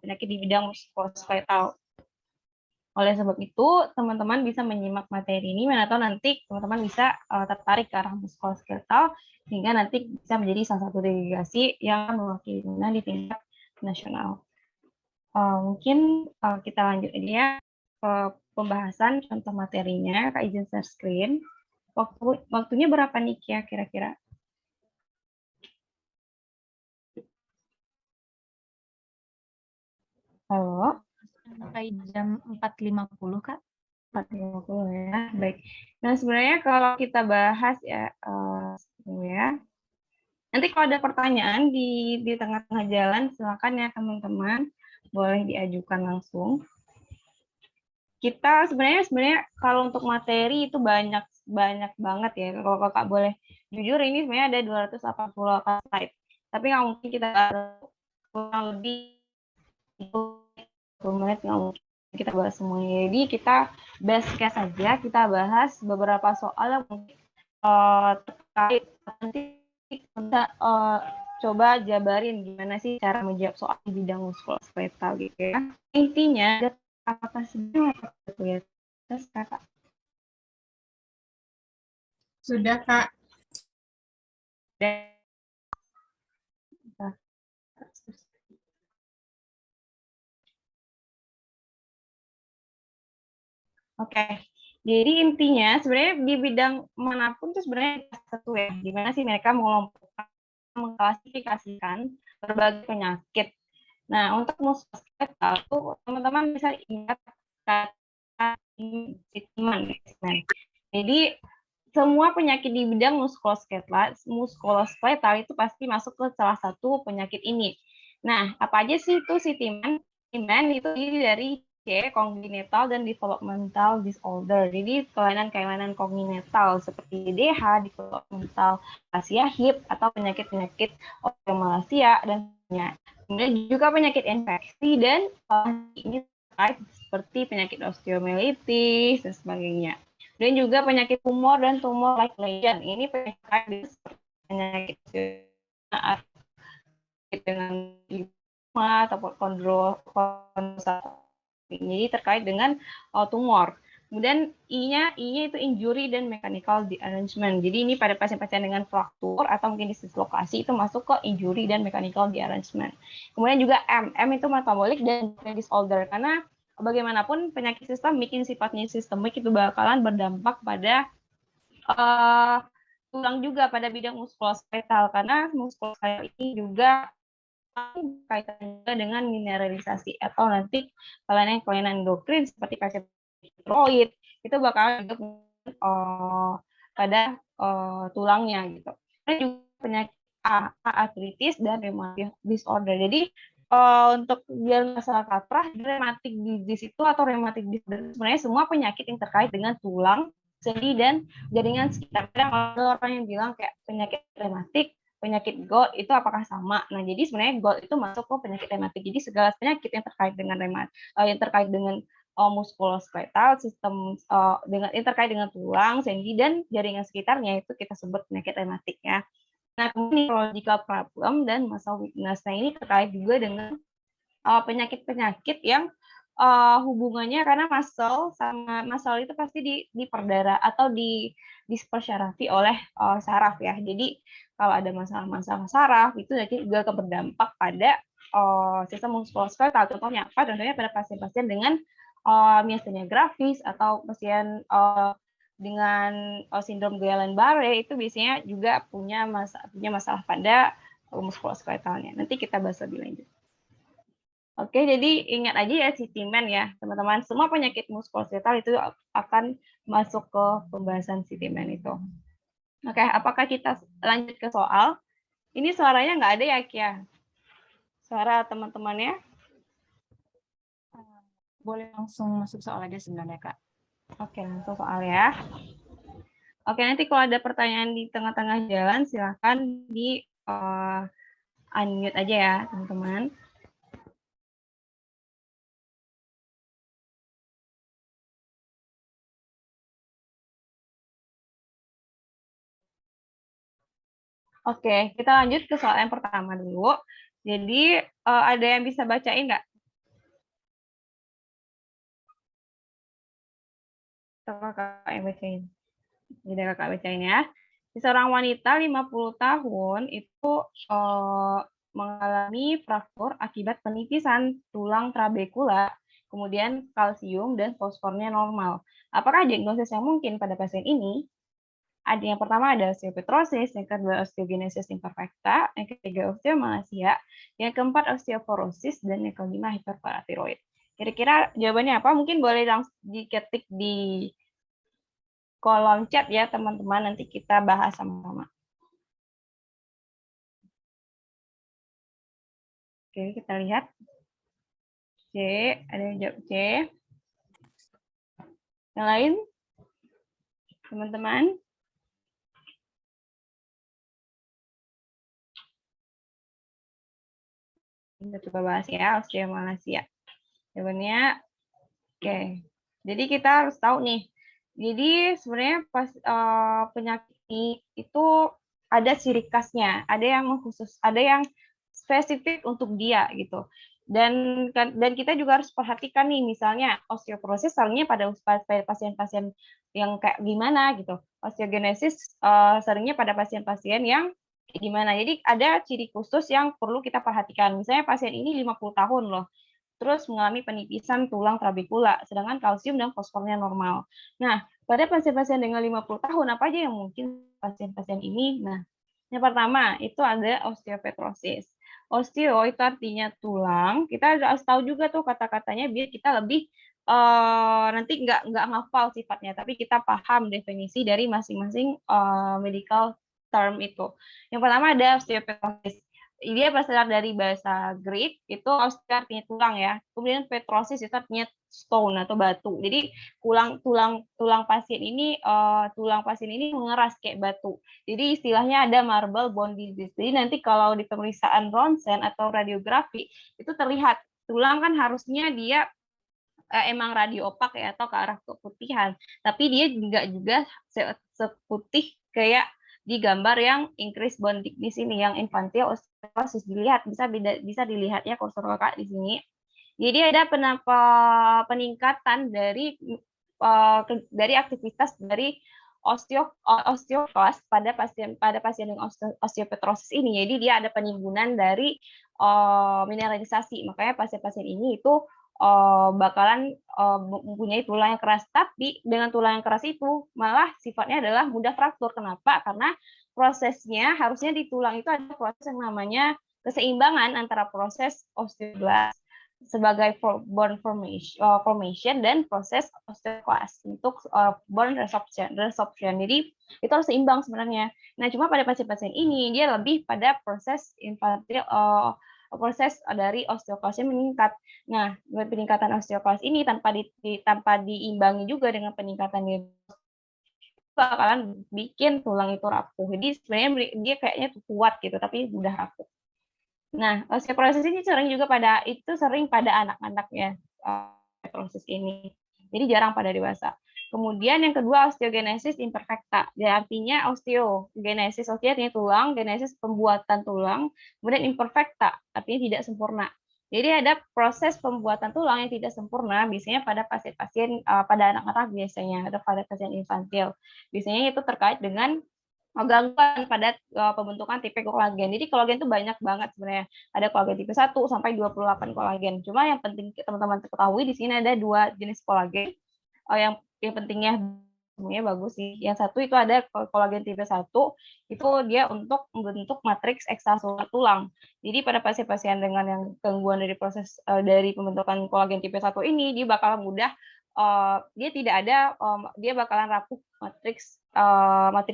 penyakit di bidang muskuloskeletal. Oleh sebab itu, teman-teman bisa menyimak materi ini, mana tahu nanti teman-teman bisa tertarik ke arah muskuloskeletal, sehingga nanti bisa menjadi salah satu delegasi yang mewakili di tingkat nasional. Mungkin kita lanjut aja ya ke pembahasan contoh materinya. Kak izin share screen. Waktunya berapa nih ya kira-kira? Halo? Sampai jam 4.50, Kak. 4.50 ya, baik. Nah, sebenarnya kalau kita bahas ya, nanti kalau ada pertanyaan di tengah-tengah jalan, silakan ya teman-teman, boleh diajukan langsung. Kita sebenarnya kalau untuk materi itu banyak banget ya. Kalau kakak boleh jujur, ini sebenarnya ada 280 slide. Tapi nggak mungkin kita kurang lebih 10 menit nggak mungkin kita bahas semuanya. Jadi kita best case saja, kita bahas beberapa soal yang mungkin terkait. Nanti kita coba jabarin gimana sih cara menjawab soal di bidang muskuloskeletal gitu ya. Intinya apa sebenarnya ya? Terus kakak. Sudah, Kak. Oke, jadi intinya sebenarnya di bidang manapun tuh sebenarnya satu ya, gimana sih mereka mengelompokkan, mengklasifikasikan berbagai penyakit. Nah, untuk muskuloskeletal tuh teman-teman bisa ingat kata stigma. Jadi semua penyakit di bidang muskuloskeletal itu pasti masuk ke salah satu penyakit ini. Nah, apa aja sih itu sitiman? Sitiman itu dari congenital dan developmental disorder. Jadi kelainan-kelainan kongenital seperti DH, developmental aplasia hip atau penyakit-penyakit osteomalacia dan sebagainya. Kemudian juga penyakit infeksi dan ini terkait seperti penyakit osteomyelitis dan sebagainya. Dan juga penyakit tumor dan tumor like lesion. Ini penyakit dengan lipoma atau kondrosal. Jadi terkait dengan tumor. Kemudian I-nya itu injury dan mechanical derangement. Jadi ini pada pasien-pasien dengan fraktur atau mungkin dislokasi itu masuk ke injury dan mechanical derangement. Kemudian juga M itu metabolic dan disorder karena bagaimanapun penyakit sistemik yang sifatnya sistemik itu bakalan berdampak pada tulang juga pada bidang muskuloskeletal karena muskuloskeletal ini juga kaitannya juga dengan mineralisasi atau nanti kelainan-kelainan endokrin seperti kanker tiroid itu bakalan juga pada tulangnya gitu. Dan juga penyakit artritis dan rheumatic disorder. Jadi untuk biar masalah kaprah, rheumatic disease itu atau rheumatic disorder sebenarnya semua penyakit yang terkait dengan tulang, sendi dan jaringan sekitar. Kadang ada orang yang bilang kayak penyakit rheumatik, penyakit GOLD itu apakah sama? Nah, jadi sebenarnya GOLD itu masuk ke penyakit rheumatik. Jadi segala penyakit yang terkait dengan yang terkait dengan muskuloskeletal, sistem yang terkait dengan tulang, sendi dan jaringan sekitarnya itu kita sebut penyakit rheumatik ya. Nah, kemudian neurological problem dan muscle weakness. Nah, ini terkait juga dengan penyakit-penyakit yang hubungannya karena muscle itu pasti diperdarah atau disyarafi oleh saraf ya. Jadi kalau ada masalah-masalah saraf itu juga berdampak pada sistem muskuloskeletal. Contohnya apa? Contohnya pada pasien-pasien dengan miastenia gravis atau pasien dengan sindrom Guillain-Barré itu biasanya juga punya masalah pada muskuloskeletalnya. Nanti kita bahas lebih lanjut. Oke, jadi ingat aja ya sitimen ya, teman-teman. Semua penyakit muskuloskeletal itu akan masuk ke pembahasan sitimen itu. Oke, apakah kita lanjut ke soal? Ini suaranya nggak ada ya, Kia? Suara teman-temannya? Boleh langsung masuk soal aja sebenarnya, Kak. Oke, langsung soal ya. Oke, nanti kalau ada pertanyaan di tengah-tengah jalan, silahkan di unmute aja ya, teman-teman. Oke, kita lanjut ke soal yang pertama dulu. Jadi ada yang bisa bacain nggak? Atau kakak yang bacain? Jadi kakak bacain ya. Seorang wanita 50 tahun itu mengalami fraktur akibat penipisan tulang trabekula, kemudian kalsium dan fosfornya normal. Apakah diagnosis yang mungkin pada pasien ini? Ada yang pertama ada osteopetrosis, yang kedua osteogenesis imperfecta, yang ketiga osteomalacia, yang keempat osteoporosis, dan yang kelima hiperparatiroid. Kira-kira jawabannya apa? Mungkin boleh langsung diketik di kolom chat ya teman-teman, nanti kita bahas sama-sama. Oke, kita lihat. C, ada yang jawab C. Yang lain? Teman-teman? Kita coba bahas ya, osteomalacia. Jawabannya, oke. Jadi kita harus tahu nih. Jadi sebenarnya pas penyakit ini itu ada ciri khasnya, ada yang khusus, ada yang spesifik untuk dia gitu. Dan kita juga harus perhatikan nih, misalnya osteoporosis seringnya pada pasien-pasien yang kayak gimana gitu. Osteogenesis seringnya pada pasien-pasien yang kayak gimana. Jadi ada ciri khusus yang perlu kita perhatikan. Misalnya pasien ini 50 tahun loh, terus mengalami penipisan tulang trabekula, sedangkan kalsium dan fosfornya normal. Nah, pada pasien-pasien dengan 50 tahun, apa aja yang mungkin pasien-pasien ini? Nah, yang pertama itu ada osteopetrosis. Osteo itu artinya tulang. Kita harus tahu juga tuh kata-katanya biar kita lebih nanti nggak ngafal sifatnya, tapi kita paham definisi dari masing-masing medical term itu. Yang pertama ada osteopetrosis. Dia berasal dari bahasa Greek, itu osteo artinya tulang ya. Kemudian petrosis itu artinya stone atau batu. Jadi tulang pasien ini mengeras kayak batu. Jadi istilahnya ada marble bone disease. Jadi nanti kalau di pemeriksaan ronsen atau radiografi itu terlihat tulang kan harusnya dia emang radio opak ya atau ke arah keputihan, tapi dia juga seputih kayak di gambar yang increase bone thickness ini, yang infantile osteoporosis. Dilihat, bisa dilihat ya kursor kakak di sini. Jadi ada peningkatan dari aktivitas dari osteoklas pada pasien dengan osteopetrosis ini. Jadi dia ada penimbunan dari mineralisasi. Makanya pasien-pasien ini itu bakalan mempunyai tulang yang keras. Tapi dengan tulang yang keras itu malah sifatnya adalah mudah fraktur. Kenapa? Karena prosesnya harusnya di tulang itu ada proses yang namanya keseimbangan antara proses osteoblas sebagai bone formation dan proses osteoklas untuk bone resorption. Jadi itu harus seimbang sebenarnya. Nah, cuma pada pasien-pasien ini dia lebih pada proses proses dari osteoklasnya meningkat. Nah, peningkatan osteoklas ini tanpa diimbangi juga dengan peningkatan bakalan bikin tulang itu rapuh. Jadi sebenarnya dia kayaknya kuat gitu, tapi mudah rapuh. Nah, osteoporosis ini sering pada anak-anak ya, osteoporosis ini. Jadi jarang pada dewasa. Kemudian yang kedua osteogenesis imperfecta. Ya, artinya osteogenesis, artinya tulang, genesis pembuatan tulang, kemudian imperfecta artinya tidak sempurna. Jadi ada proses pembuatan tulang yang tidak sempurna biasanya pada pasien-pasien pada anak-anak biasanya atau pada pasien infantil. Biasanya itu terkait dengan gangguan pada pembentukan tipe kolagen. Jadi kolagen itu banyak banget sebenarnya. Ada kolagen tipe 1 sampai 28 kolagen. Cuma yang penting teman-teman ketahui di sini ada 2 jenis kolagen. Yang pentingnya semuanya bagus sih. Yang satu itu ada kolagen tipe 1, itu dia untuk membentuk matriks ekstraseluler tulang. Jadi pada pasien-pasien dengan yang gangguan dari proses dari pembentukan kolagen tipe 1 ini, dia bakal mudah dia bakalan rapuh matriks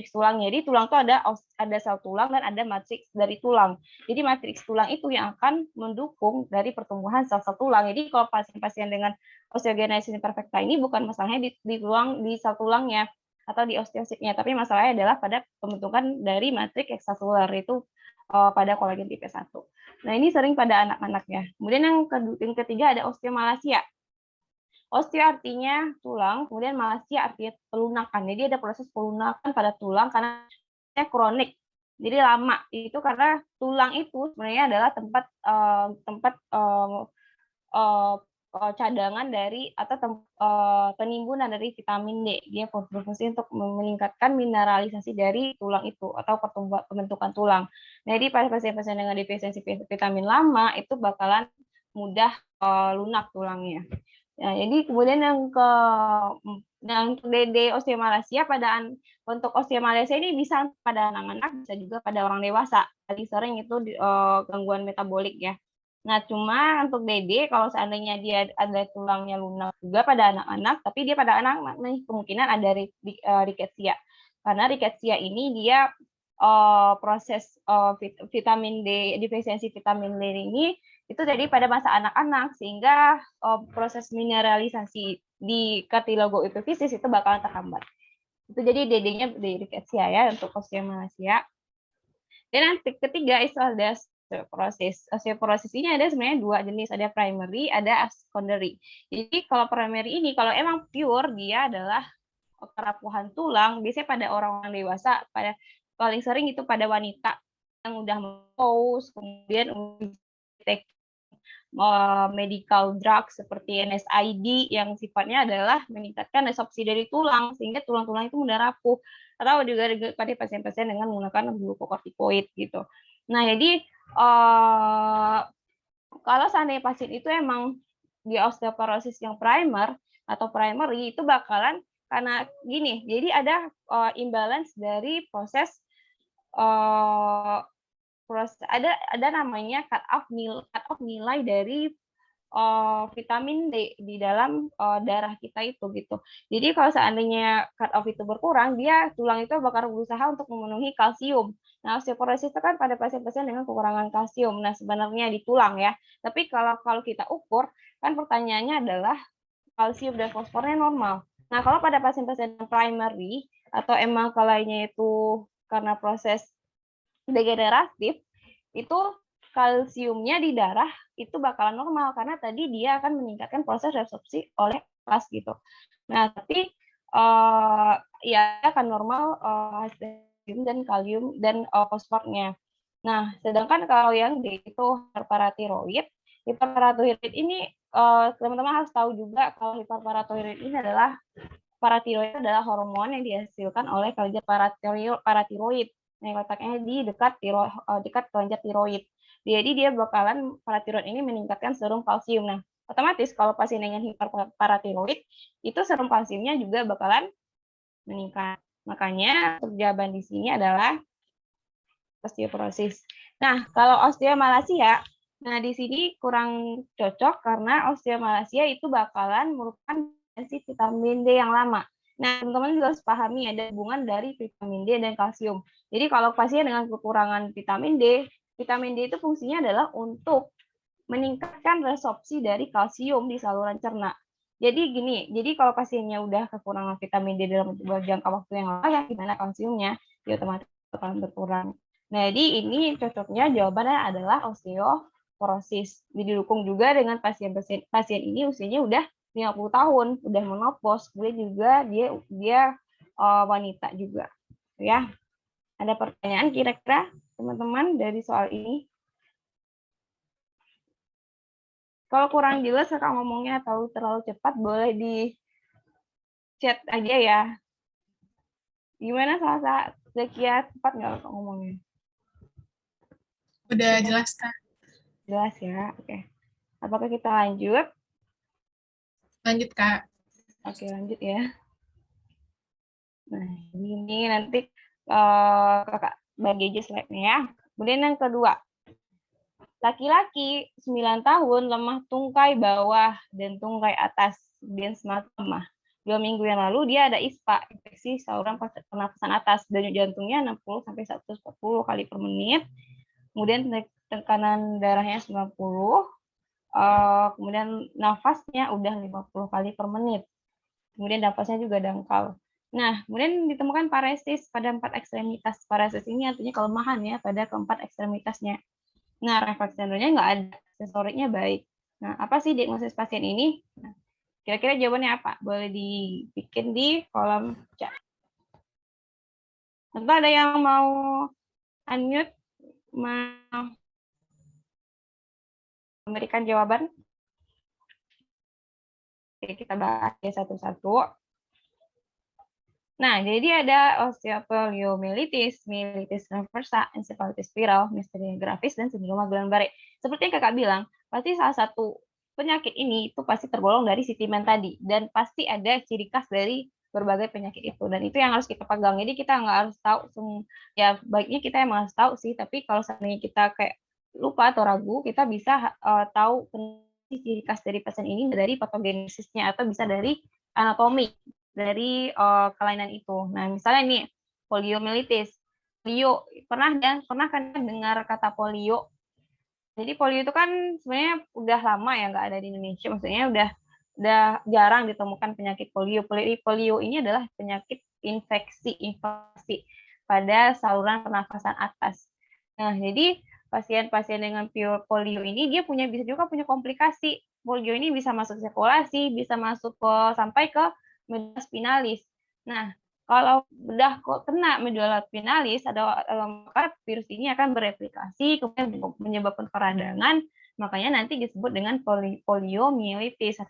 tulangnya. Jadi tulang itu ada sel tulang dan ada matriks dari tulang. Jadi matriks tulang itu yang akan mendukung dari pertumbuhan sel-sel tulang. Jadi kalau pasien-pasien dengan osteogenesis imperfecta ini bukan masalahnya di sel tulangnya atau di osteositnya, tapi masalahnya adalah pada pembentukan dari matriks ekstraseluler itu pada kolagen tipe 1. Nah, ini sering pada anak-anak ya. Kemudian yang ketiga ada osteomalacia. Osteo artinya tulang, kemudian malacia artinya pelunakan. Jadi ada proses pelunakan pada tulang karena kronik. Jadi lama itu karena tulang itu sebenarnya adalah tempat cadangan dari atau penimbunan dari vitamin D. Dia berfungsi untuk meningkatkan mineralisasi dari tulang itu atau pembentukan tulang. Nah, jadi pada pasien-pasien dengan defisiensi vitamin lama itu bakalan mudah lunak tulangnya. Nah, jadi kemudian yang untuk DD osteomalacia untuk osteomalacia ini bisa pada anak-anak, bisa juga pada orang dewasa. Paling sering itu gangguan metabolik ya. Nah, cuma untuk DD kalau seandainya dia ada tulangnya lunak juga pada anak-anak, tapi dia pada anak-anak nih kemungkinan ada rickettsia. Karena rickettsia ini dia proses vitamin D, defisiensi vitamin D ini itu jadi pada masa anak-anak, sehingga proses mineralisasi di kartilago epifisis itu bakalan terhambat. Itu jadi DD-nya rickettsia ya untuk osteomalacia. Dan yang ketiga itu ada osteoporosis. Osteoporosis ini ada sebenarnya dua jenis, ada primary, ada secondary. Jadi kalau primary ini kalau emang pure dia adalah kerapuhan tulang, biasanya pada orang-orang dewasa, paling sering itu pada wanita yang udah menopause, kemudian medical drug seperti NSAID yang sifatnya adalah meningkatkan resorpsi dari tulang sehingga tulang-tulang itu mudah rapuh, atau juga pada pasien-pasien dengan menggunakan glukokortikoid gitu. Nah, jadi kalau seandainya pasien itu emang di osteoporosis yang primer atau primary itu bakalan karena gini, jadi ada imbalance dari proses ada namanya cut off nilai dari vitamin D di dalam darah kita itu gitu. Jadi kalau seandainya cut off itu berkurang, dia tulang itu bakal berusaha untuk memenuhi kalsium. Nah, osteoporosis itu kan pada pasien-pasien dengan kekurangan kalsium. Nah, sebenarnya di tulang ya. Tapi kalau kita ukur, kan pertanyaannya adalah kalsium dan fosfornya normal. Nah, kalau pada pasien-pasien primary atau emang kalanya itu karena proses degeneratif, itu kalsiumnya di darah itu bakalan normal karena tadi dia akan meningkatkan proses resorpsi oleh vas gitu. Nah, tapi ya akan normal kalsium dan kalium dan fosfornya. Nah, sedangkan kalau yang D itu hiperparatiroid ini teman-teman harus tahu juga kalau hiperparatiroid ini adalah paratiroid adalah hormon yang dihasilkan oleh kelenjar paratiroid yang letaknya di dekat kelenjar tiroid. Jadi dia bakalan paratiroid ini meningkatkan serum kalsium. Nah, otomatis kalau pasien dengan hiperparatiroid itu serum kalsiumnya juga bakalan meningkat. Makanya untuk jawaban di sini adalah osteoporosis. Nah, kalau osteomalacia, nah di sini kurang cocok karena osteomalacia itu bakalan merupakan vitamin D yang lama. Nah, teman-teman juga harus pahami ada hubungan dari vitamin D dan kalsium. Jadi kalau pasien dengan kekurangan vitamin D itu fungsinya adalah untuk meningkatkan resorpsi dari kalsium di saluran cerna. Jadi gini, jadi kalau pasiennya udah kekurangan vitamin D dalam jangka waktu yang lama, ya gimana kalsiumnya? Ya otomatis akan berkurang. Nah, jadi ini cocoknya jawabannya adalah osteoporosis. Didukung juga dengan pasien ini usianya udah 50 tahun, udah menopause, kemudian juga dia wanita juga. Ya. Ada pertanyaan kira-kira teman-teman dari soal ini? Kalau kurang jelas kakak ngomongnya atau terlalu cepat, boleh di chat aja ya. Gimana Salsa? Zakia cepat nggak kakak ngomongnya? Udah jelas, Kak. Jelas ya, oke. Apakah kita lanjut? Lanjut, Kak. Oke, lanjut ya. Nah, ini nanti kakak bagi aja slide-nya ya. Kemudian yang kedua, laki-laki 9 tahun lemah tungkai bawah dan tungkai atas, dan semakin lemah. 2 minggu yang lalu dia ada ISPA, infeksi saluran pernafasan atas, denyut jantungnya 60 sampai 140 kali per menit. Kemudian tekanan darahnya 90, kemudian nafasnya udah 50 kali per menit. Kemudian nafasnya juga dangkal. Nah, kemudian ditemukan paresis pada 4 ekstremitas. Paresis ini artinya kelemahan ya pada keempat ekstremitasnya. Nah, refleks sendronya nggak ada, sensoriknya baik. Nah, apa sih diagnosis pasien ini? Nah, kira-kira jawabannya apa? Boleh dibikin di kolom chat. Tentu ada yang mau unmute memberikan jawaban. Oke, kita bahas ya satu-satu. Nah, jadi ada osteopoliomyelitis, myelitis transversa, encephalitis viral, myasthenia gravis, dan sindroma Guillain-Barré. Seperti yang kakak bilang, pasti salah satu penyakit ini itu pasti tergolong dari sitimen tadi, dan pasti ada ciri khas dari berbagai penyakit itu, dan itu yang harus kita pegang. Jadi kita nggak harus tahu, ya baiknya kita emang harus tahu sih, tapi kalau seandainya kita kayak lupa atau ragu, kita bisa tahu ciri khas dari pasien ini dari patogenesisnya atau bisa dari anatomi dari kelainan itu. Nah, misalnya nih poliomyelitis. Polio, pernah kan dengar kata polio? Jadi polio itu kan sebenarnya udah lama ya nggak ada di Indonesia. Maksudnya udah jarang ditemukan penyakit polio. Polio ini adalah penyakit infeksi pada saluran pernafasan atas. Nah, jadi pasien-pasien dengan polio ini dia bisa juga punya komplikasi. Polio ini bisa masuk sirkulasi, bisa masuk sampai ke medulla spinalis. Nah, kalau udah kena medulla spinalis, maka virus ini akan bereplikasi, kemudian menyebabkan peradangan, makanya nanti disebut dengan poliomyelitis,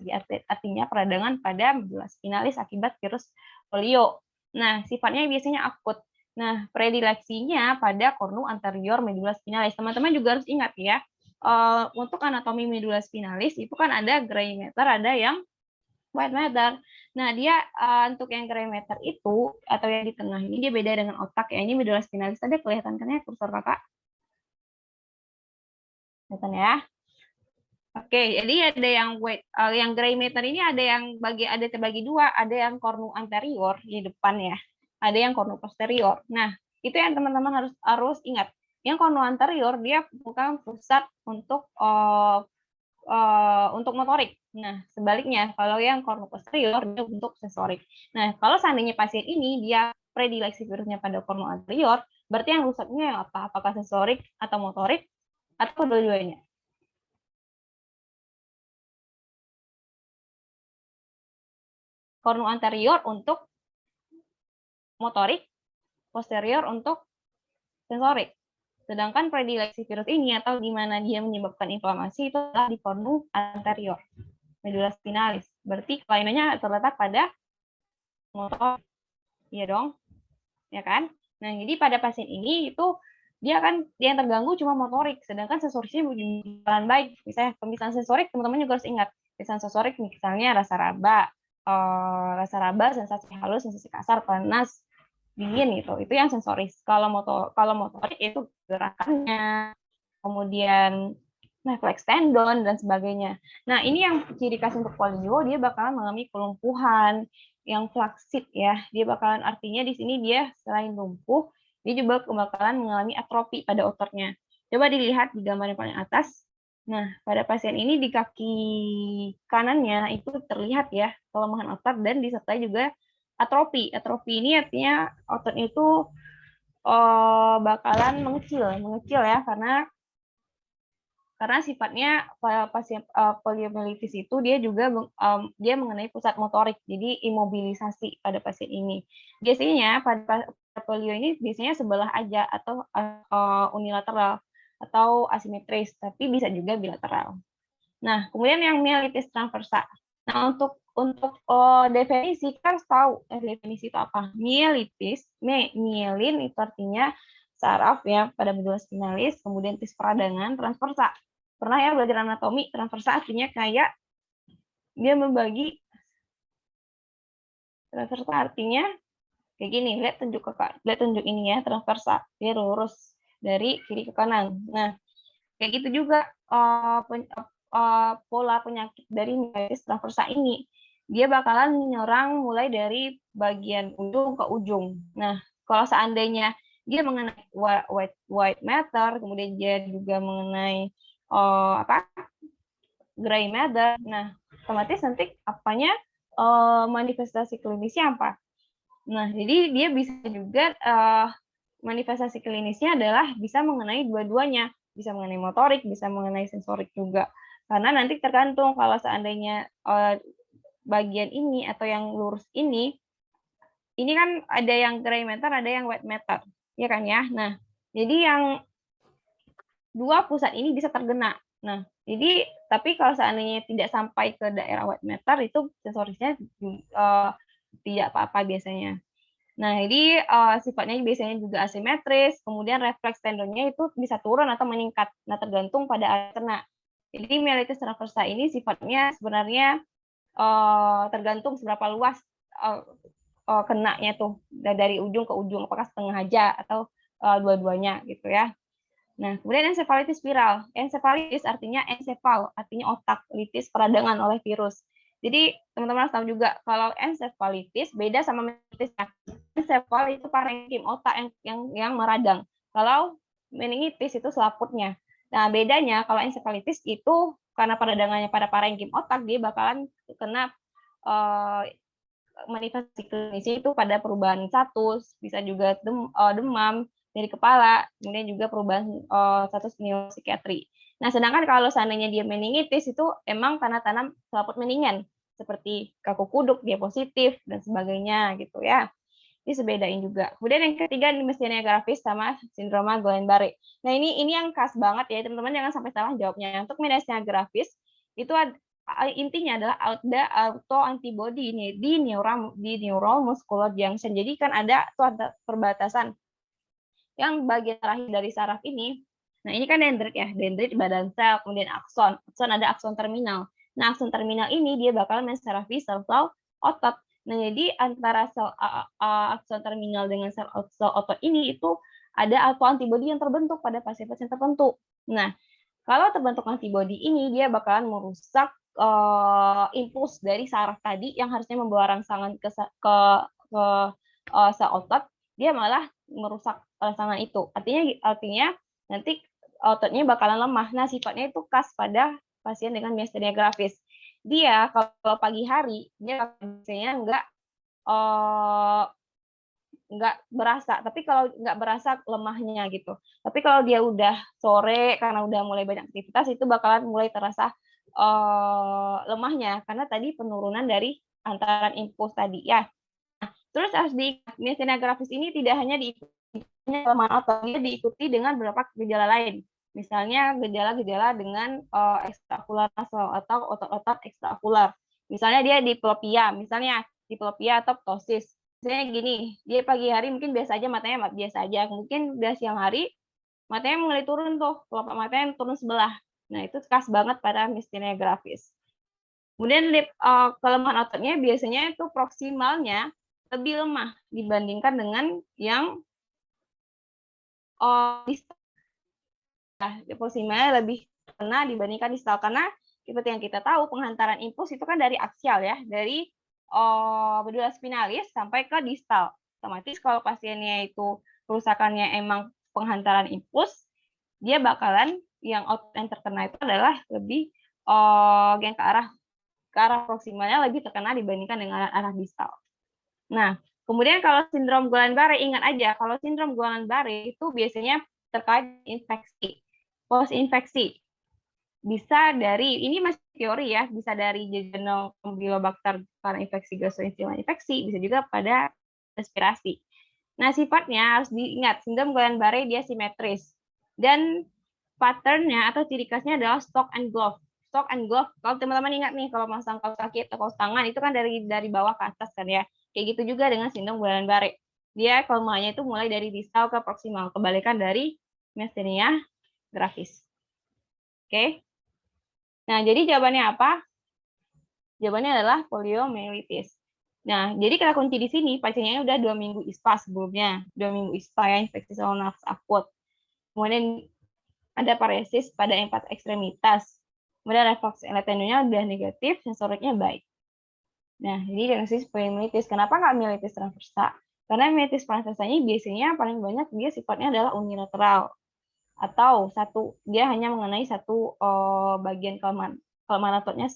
artinya peradangan pada medulla spinalis akibat virus polio. Nah, sifatnya biasanya akut. Nah, predileksinya pada kornu anterior medulla spinalis. Teman-teman juga harus ingat ya, untuk anatomi medulla spinalis itu kan ada gray matter, ada yang white matter. Nah, dia untuk yang gray matter itu atau yang di tengah ini dia beda dengan otak ya. Ini medulla spinalis tadi kelihatan kan ya kursor kakak? Kelihatan ya? Oke, jadi ada yang yang gray matter ini ada yang terbagi dua, ada yang kornu anterior di depan ya, ada yang kornu posterior. Nah, itu yang teman-teman harus ingat. Yang kornu anterior dia bukan pusat untuk motorik. Nah, sebaliknya kalau yang kornu posterior dia untuk sensorik. Nah, kalau seandainya pasien ini dia predileksi virusnya pada kornu anterior, berarti yang rusaknya yang apa? Apakah sensorik atau motorik atau dua-duanya? Kornu anterior untuk motorik, posterior untuk sensorik. Sedangkan predileksi virus ini atau di mana dia menyebabkan inflamasi itu adalah di kornu anterior, medulla spinalis. Berarti kelainannya terletak pada motorik. Iya dong? Ya kan? Nah, jadi pada pasien ini itu dia kan yang terganggu cuma motorik, sedangkan sensoriknya berjalan baik. Misalnya pemisahan sensorik, teman-teman juga harus ingat. Pemisahan sensorik misalnya rasa raba, sensasi halus, sensasi kasar, panas, dingin gitu. Itu yang sensoris. Kalau motorik itu gerakannya, kemudian refleks tendon dan sebagainya. Nah, ini yang ciri khas untuk polio, dia bakalan mengalami kelumpuhan yang flaksid ya. Dia bakalan artinya di sini dia selain lumpuh, dia juga bakalan mengalami atrofi pada ototnya. Coba dilihat di gambar yang paling atas. Nah, pada pasien ini di kaki kanannya itu terlihat ya kelemahan otot dan disertai juga atrofi. Atrofi ini artinya ototnya itu bakalan mengecil ya karena sifatnya pasien poliomyelitis itu dia juga dia mengenai pusat motorik, jadi imobilisasi pada pasien ini. Biasanya pada polio ini biasanya sebelah aja atau unilateral atau asimetris, tapi bisa juga bilateral. Nah, kemudian yang myelitis transversa. Nah, untuk definisi kita harus tahu definisi itu apa. Myelitis, myelin itu artinya saraf ya pada medulla spinalis, kemudian tis peradangan, transversa. Pernah ya belajar anatomi, transversa artinya kayak dia membagi, transversa artinya kayak gini, lihat tunjuk ini ya, transversa, dia lurus dari kiri ke kanan. Nah, kayak gitu juga pola penyakit dari myelitis transversa ini. Dia bakalan menyerang mulai dari bagian ujung ke ujung. Nah, kalau seandainya dia mengenai white matter, kemudian dia juga mengenai gray matter. Nah, otomatis nanti manifestasi klinisnya apa? Nah, jadi dia bisa juga manifestasi klinisnya adalah bisa mengenai dua-duanya, bisa mengenai motorik, bisa mengenai sensorik juga. Karena nanti tergantung kalau seandainya bagian ini atau yang lurus ini kan ada yang gray matter, ada yang white matter, ya kan ya. Nah, Jadi yang dua pusat ini bisa terkena. Nah, jadi tapi kalau seandainya tidak sampai ke daerah white matter itu sensorisnya tidak apa-apa biasanya. Nah, jadi sifatnya biasanya juga asimetris, kemudian refleks tendonnya itu bisa turun atau meningkat. Nah, tergantung pada area kena. Jadi mielitis transversa ini sifatnya sebenarnya tergantung seberapa luas kenanya tuh dari ujung ke ujung, apakah setengah aja atau dua-duanya gitu ya. Nah, kemudian ensefalitis viral. Ensefalitis artinya ensefal, artinya otak, litis peradangan oleh virus. Jadi teman-teman harus tahu juga kalau ensefalitis beda sama meningitis. Ensefal itu parenkim, otak yang meradang. Kalau meningitis itu selaputnya. Nah, bedanya kalau ensefalitis itu karena peradangannya pada parenkim otak, dia bakalan kena manifestasi klinisnya itu pada perubahan status, bisa juga demam dari kepala, kemudian juga perubahan status neuropsikiatri. Nah, sedangkan kalau seandainya dia meningitis itu emang karena tanam selaput meningen, seperti kaku kuduk, dia positif, dan sebagainya gitu ya. Ini sebedain juga. Kemudian yang ketiga myasthenia gravis sama sindroma Guillain-Barré. Nah, ini yang khas banget ya, teman-teman jangan sampai salah jawabnya. Untuk myasthenia gravis itu intinya adalah ada autoantibody ini di neuromuscular junction. Jadi kan ada perbatasan yang bagian terakhir dari saraf ini. Nah, ini kan dendrit ya, dendrit badan sel, kemudian akson. Akson ada akson terminal. Nah, akson terminal ini dia bakal menserafi sel-sel otot. Nah, jadi antara sel akson terminal dengan sel otot ini itu ada autoantibody yang terbentuk pada pasien-pasien tertentu. Nah, kalau terbentuk antibody ini dia bakalan merusak impuls dari saraf tadi yang harusnya membawa rangsangan ke sel otot, dia malah merusak rangsangan itu. Artinya nanti ototnya bakalan lemah. Nah, sifatnya itu khas pada pasien dengan myasthenia gravis. Dia kalau pagi hari dia biasanya nggak berasa, tapi kalau nggak berasa lemahnya gitu. Tapi kalau dia udah sore karena udah mulai banyak aktivitas itu bakalan mulai terasa lemahnya karena tadi penurunan dari antaran impuls tadi ya. Terus harus diingat, myasthenia gravis ini tidak hanya diikuti kelemahan otot, dia diikuti dengan beberapa gejala lain. Misalnya gejala-gejala dengan ekstraokular muscle atau otot-otot ekstraokular. Misalnya dia diplopia atau ptosis. Misalnya gini, dia pagi hari mungkin biasa aja matanya biasa aja, mungkin udah siang hari matanya mulai turun tuh, kelopak matanya turun sebelah. Nah, itu khas banget pada myasthenia gravis. Kemudian kelemahan ototnya biasanya itu proksimalnya lebih lemah dibandingkan dengan yang distal. Proksimalnya lebih kena dibandingkan distal karena seperti yang kita tahu penghantaran impuls itu kan dari aksial ya, dari medula spinalis sampai ke distal. Otomatis kalau pasiennya itu kerusakannya emang penghantaran impuls, dia bakalan yang otot yang terkena itu adalah lebih yang ke arah proksimalnya lebih terkena dibandingkan dengan arah distal. Nah, kemudian kalau sindrom Guillain-Barré, ingat aja, kalau sindrom Guillain-Barré itu biasanya terkait infeksi, post-infeksi. Bisa dari, ini masih teori ya, bisa dari jejunal Campylobacter karena infeksi gastrointestinal infeksi, bisa juga pada respirasi. Nah, sifatnya harus diingat, sindrom Guillain-Barré dia simetris. Dan pattern-nya atau ciri khasnya adalah stock and glove. Stock and glove, kalau teman-teman ingat nih, kalau masang kaos kaki atau kaos tangan, itu kan dari bawah ke atas kan ya. Kayak gitu juga dengan sindrom Guillain-Barré. Dia kelemahannya itu mulai dari distal ke proksimal, kebalikan dari myasthenia gravis. Oke. Nah, jadi jawabannya apa? Jawabannya adalah poliomyelitis. Nah, jadi kata kunci di sini, pasiennya udah 2 minggu ISPA sebelumnya. 2 minggu ISPA ya, infeksi saluran nafas akut. Kemudian ada paresis pada 4 ekstremitas. Kemudian refleks tendonnya udah negatif, sensoriknya baik. Nah, ini diagnosis poliomyelitis. Kenapa nggak myelitis transversa? Karena myelitis transversa ini biasanya paling banyak dia sifatnya adalah unilateral atau dia hanya mengenai satu bagian kelemahan ototnya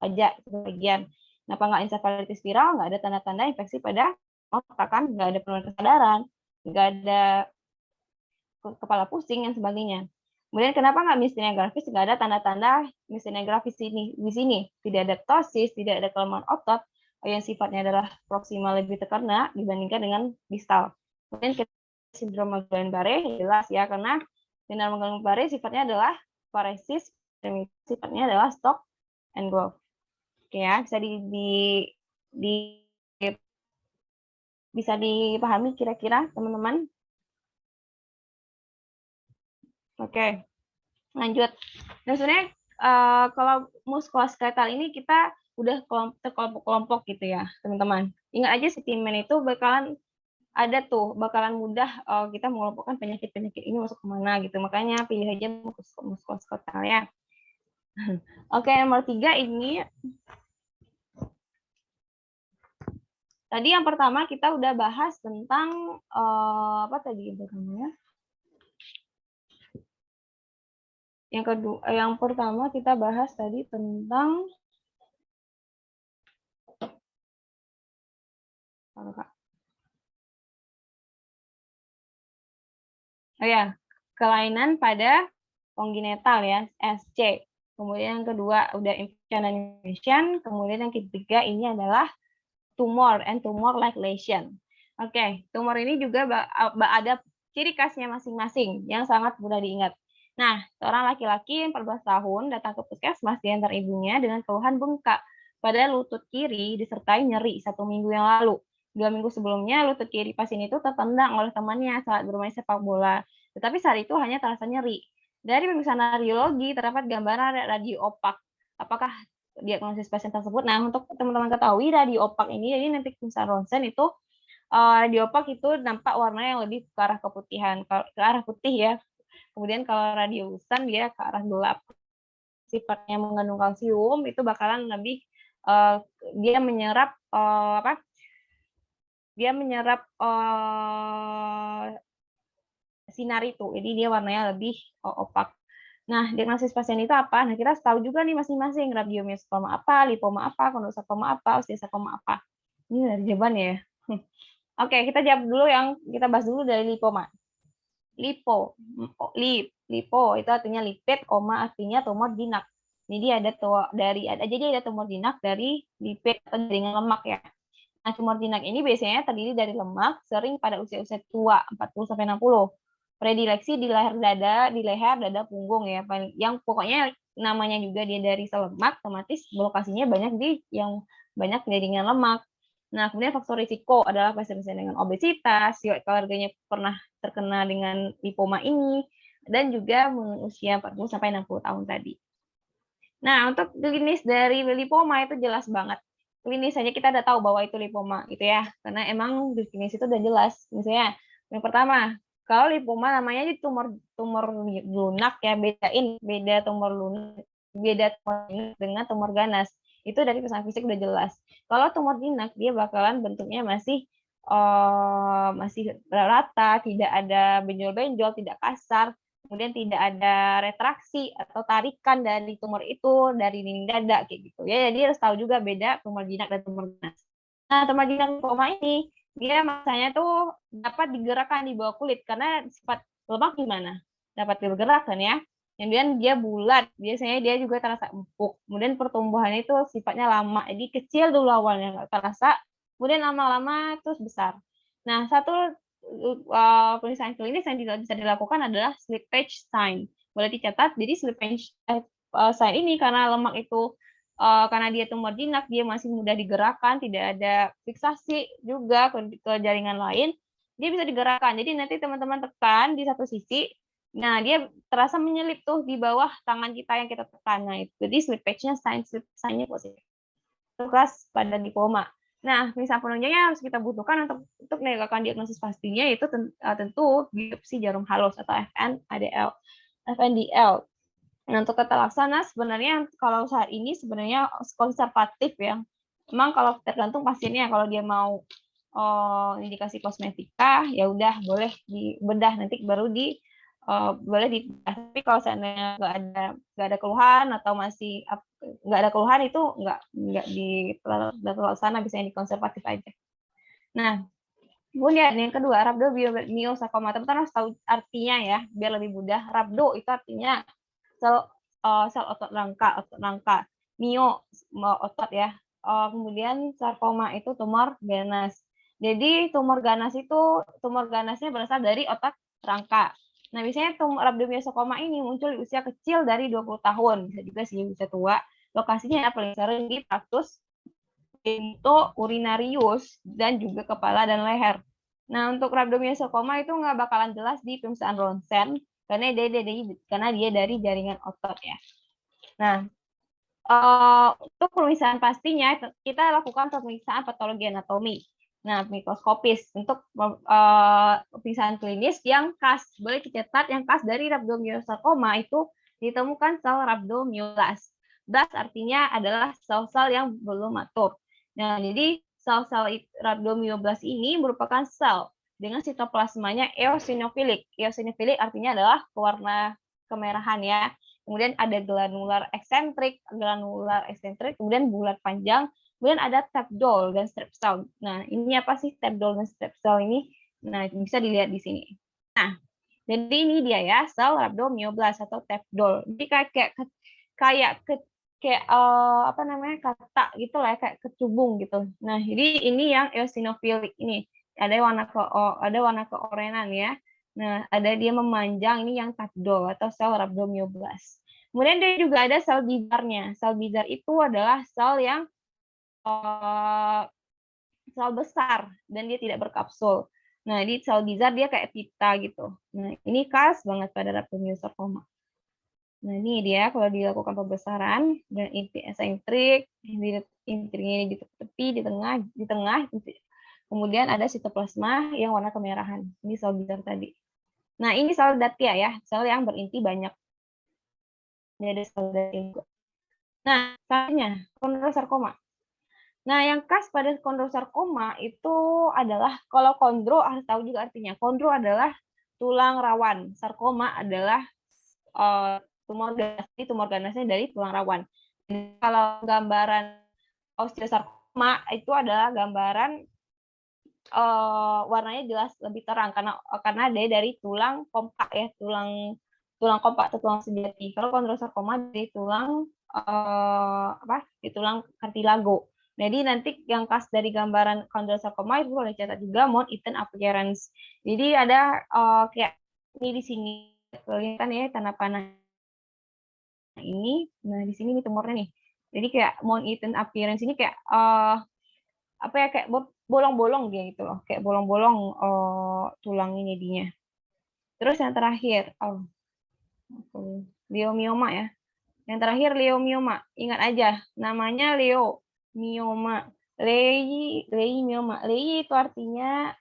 aja bagian. Kenapa nggak ensefalitis viral? Nggak ada tanda-tanda infeksi pada otak kan? Nggak ada penurunan kesadaran, nggak ada kepala pusing dan sebagainya. Kemudian kenapa nggak myasthenia gravis? Nggak ada tanda-tanda myasthenia gravis di sini. Tidak ada ptosis, tidak ada kelemahan otot yang sifatnya adalah proksimal lebih terkena dibandingkan dengan distal. Kemudian kita sindrom Guillain-Barré jelas ya, karena sindrom Guillain-Barré sifatnya adalah paresis, sifatnya adalah stop and go. Oke ya, bisa bisa dipahami kira-kira teman-teman. Oke, lanjut. Nah sebenarnya kalau muskuloskeletal ini kita udah terkelompok-kelompok gitu ya teman-teman. Ingat aja spesimen itu bakalan mudah kita mengelompokkan penyakit-penyakit ini masuk kemana gitu. Makanya pilih aja muskuloskeletal ya. Oke, nomor 3 ini. Tadi yang pertama kita udah bahas tentang apa tadi namanya? Yang pertama kita bahas tadi tentang kelainan pada kongenital ya, SC. Kemudian yang kedua udah infection, kemudian yang ketiga ini adalah tumor and tumor-like lesion. Oke, tumor ini juga ada ciri khasnya masing-masing yang sangat mudah diingat. Nah, seorang laki-laki 14 tahun datang ke puskesmas diantar ibunya dengan keluhan bengkak pada lutut kiri disertai nyeri 1 minggu yang lalu. 2 minggu sebelumnya, lutut kiri pasien itu tertendang oleh temannya saat bermain sepak bola. Tetapi saat itu hanya terasa nyeri. Dari pemeriksaan radiologi terdapat gambaran radio opak. Apakah diagnosis pasien tersebut? Nah, untuk teman-teman ketahui radio opak ini, jadi nanti pemeriksaan ronsen itu radio opak itu nampak warnanya yang lebih ke arah keputihan, ke arah putih ya. Kemudian kalau radiusan dia ke arah gelap. Sifatnya mengandung kalsium itu bakalan lebih dia menyerap Dia menyerap sinar itu. Jadi dia warnanya lebih opak. Nah, diagnosis pasien itu apa? Nah, kita tahu juga nih masing-masing radiomiosarkoma apa, lipoma apa, kondrosarkoma apa, osteosarkoma apa. Ini dari jawaban ya. Oke, kita bahas dulu dari lipoma. Lipo itu artinya lipid, artinya tumor jinak. Jadi ada tumor jinak dari lipid atau jaringan lemak ya. Nah, tumor jinak ini biasanya terdiri dari lemak, sering pada usia-usia tua 40-60. Predileksi di leher, dada, punggung ya. Yang pokoknya namanya juga dia dari sel lemak, otomatis lokasinya banyak yang banyak jaringan lemak. Nah, kemudian faktor risiko adalah pasien-pasien dengan obesitas, keluarganya pernah terkena dengan lipoma ini, dan juga usia 40-60 tahun tadi. Nah, untuk klinis dari lipoma itu jelas banget. Klinis saja kita udah tahu bahwa itu lipoma gitu ya, karena emang di klinis itu udah jelas. Misalnya, yang pertama, kalau lipoma namanya tumor lunak ya, beda tumor lunak dengan tumor ganas. Itu dari kesan fisik udah jelas. Kalau tumor jinak dia bakalan bentuknya masih rata, tidak ada benjol-benjol, tidak kasar, kemudian tidak ada retraksi atau tarikan dari tumor itu dari dinding dada kayak gitu ya. Jadi harus tahu juga beda tumor jinak dan tumor ganas. Nah, tumor jinak lipoma ini dia masanya tuh dapat digerakkan di bawah kulit karena sifat lemak gimana? Dapat bergerak kan ya. Kemudian dia bulat, biasanya dia juga terasa empuk. Kemudian pertumbuhannya itu sifatnya lama, jadi kecil dulu awalnya nggak terasa, kemudian lama-lama terus besar. Nah, satu pemeriksaan klinis yang bisa dilakukan adalah slippage sign. Boleh dicatat, jadi slippage sign ini karena lemak itu karena dia tumor jinak, dia masih mudah digerakkan, tidak ada fiksasi juga ke jaringan lain, dia bisa digerakkan. Jadi nanti teman-teman tekan di satu sisi, nah dia terasa menyelip tuh di bawah tangan kita yang kita tekan. Nah, itu jadi slippage-nya sign-nya positif. Itu kelas pada lipoma. Nah, pemeriksaan penunjangnya harus kita butuhkan untuk menegakkan diagnosis pastinya yaitu tentu biopsi jarum halus atau FNDL. Nah, untuk tata laksana sebenarnya kalau saat ini sebenarnya konservatif ya. Memang kalau tergantung pasiennya, kalau dia mau indikasi kosmetika ya udah boleh dibedah, nanti baru boleh dibedah. Tapi kalau seandainya nggak ada keluhan atau masih nggak ada keluhan itu nggak di tata laksana, bisa di konservatif aja. Nah, kemudian yang kedua, rhabdomyosarkoma. Teman-teman harus tahu artinya ya, biar lebih mudah. Rhabdo itu artinya sel otot rangka. Mio otot ya. Kemudian sarkoma itu tumor ganas. Jadi tumor ganasnya berasal dari otot rangka. Nah, biasanya rhabdomyosarcoma ini muncul di usia kecil dari 20 tahun, bisa juga sih usia tua. Lokasinya paling sering di traktus urinarius dan juga kepala dan leher. Nah, untuk rhabdomyosarcoma itu nggak bakalan jelas di pemeriksaan ronsen karena dia dari jaringan otot ya. Nah, untuk pemeriksaan pastinya kita lakukan pemeriksaan patologi anatomi. Nah, mikroskopis untuk pemeriksaan klinis yang khas, boleh dicatat yang khas dari rhabdomyosarcoma itu ditemukan sel rhabdomyoblast. Blast artinya adalah sel-sel yang belum matur. Nah, jadi sel-sel rhabdomyoblast ini merupakan sel dengan sitoplasmanya eosinofilik. Eosinofilik artinya adalah warna kemerahan ya. Kemudian ada granular eksentrik, kemudian bulat panjang, kemudian ada tapdol dan strep cell. Nah, ini apa sih tapdol dan strep cell ini? Nah, bisa dilihat di sini. Nah, jadi ini dia ya, sel rhabdomyoblast atau tapdol. Jadi kayak apa namanya, kata gitu lah, kayak kecubung gitu. Nah, jadi ini yang eosinofilik ini. Ada warna keorenan ya. Nah, ada dia memanjang, ini yang tapdol atau sel rhabdomyoblast. Kemudian dia juga ada sel bizarnya. Sel bizar itu adalah sel yang sel besar dan dia tidak berkapsul. Nah, di sel bizar dia kayak pita gitu. Nah, ini khas banget pada rhabdomyosarcoma. Nah, ini dia kalau dilakukan pembesaran dan inti esentrik, intinya di tepi, di tengah, kemudian ada sitoplasma yang warna kemerahan. Ini sel bizar tadi. Nah, ini sel datia ya, sel yang berinti banyak. Ini ada sel datia juga. Nah, selanjutnya kondrosarkoma. Nah, yang khas pada kondrosarkoma itu adalah, kalau kondro harus tahu juga artinya. Kondro adalah tulang rawan, sarkoma adalah tumor ganasnya dari tulang rawan. Jadi, kalau gambaran osteosarkoma itu adalah gambaran warnanya jelas lebih terang karena dia dari tulang kompak ya, tulang kompak atau tulang sejati. Kalau kondrosarkoma dari tulang di tulang kartilago. Jadi nanti yang khas dari gambaran kondrosarkoma itu boleh catat juga Mount Eaton appearance. Jadi ada kayak ini di sini kelihatan ya tanda panah ini. Nah, di sini nih tumornya nih. Jadi kayak Mount Eaton appearance ini kayak apa ya, kayak bolong-bolong dia gitu loh, kayak bolong-bolong tulang ini dinya. Terus yang terakhir, leiomioma ya. Yang terakhir leiomioma, ingat aja namanya leiomioma. Leiomioma. Lei itu artinya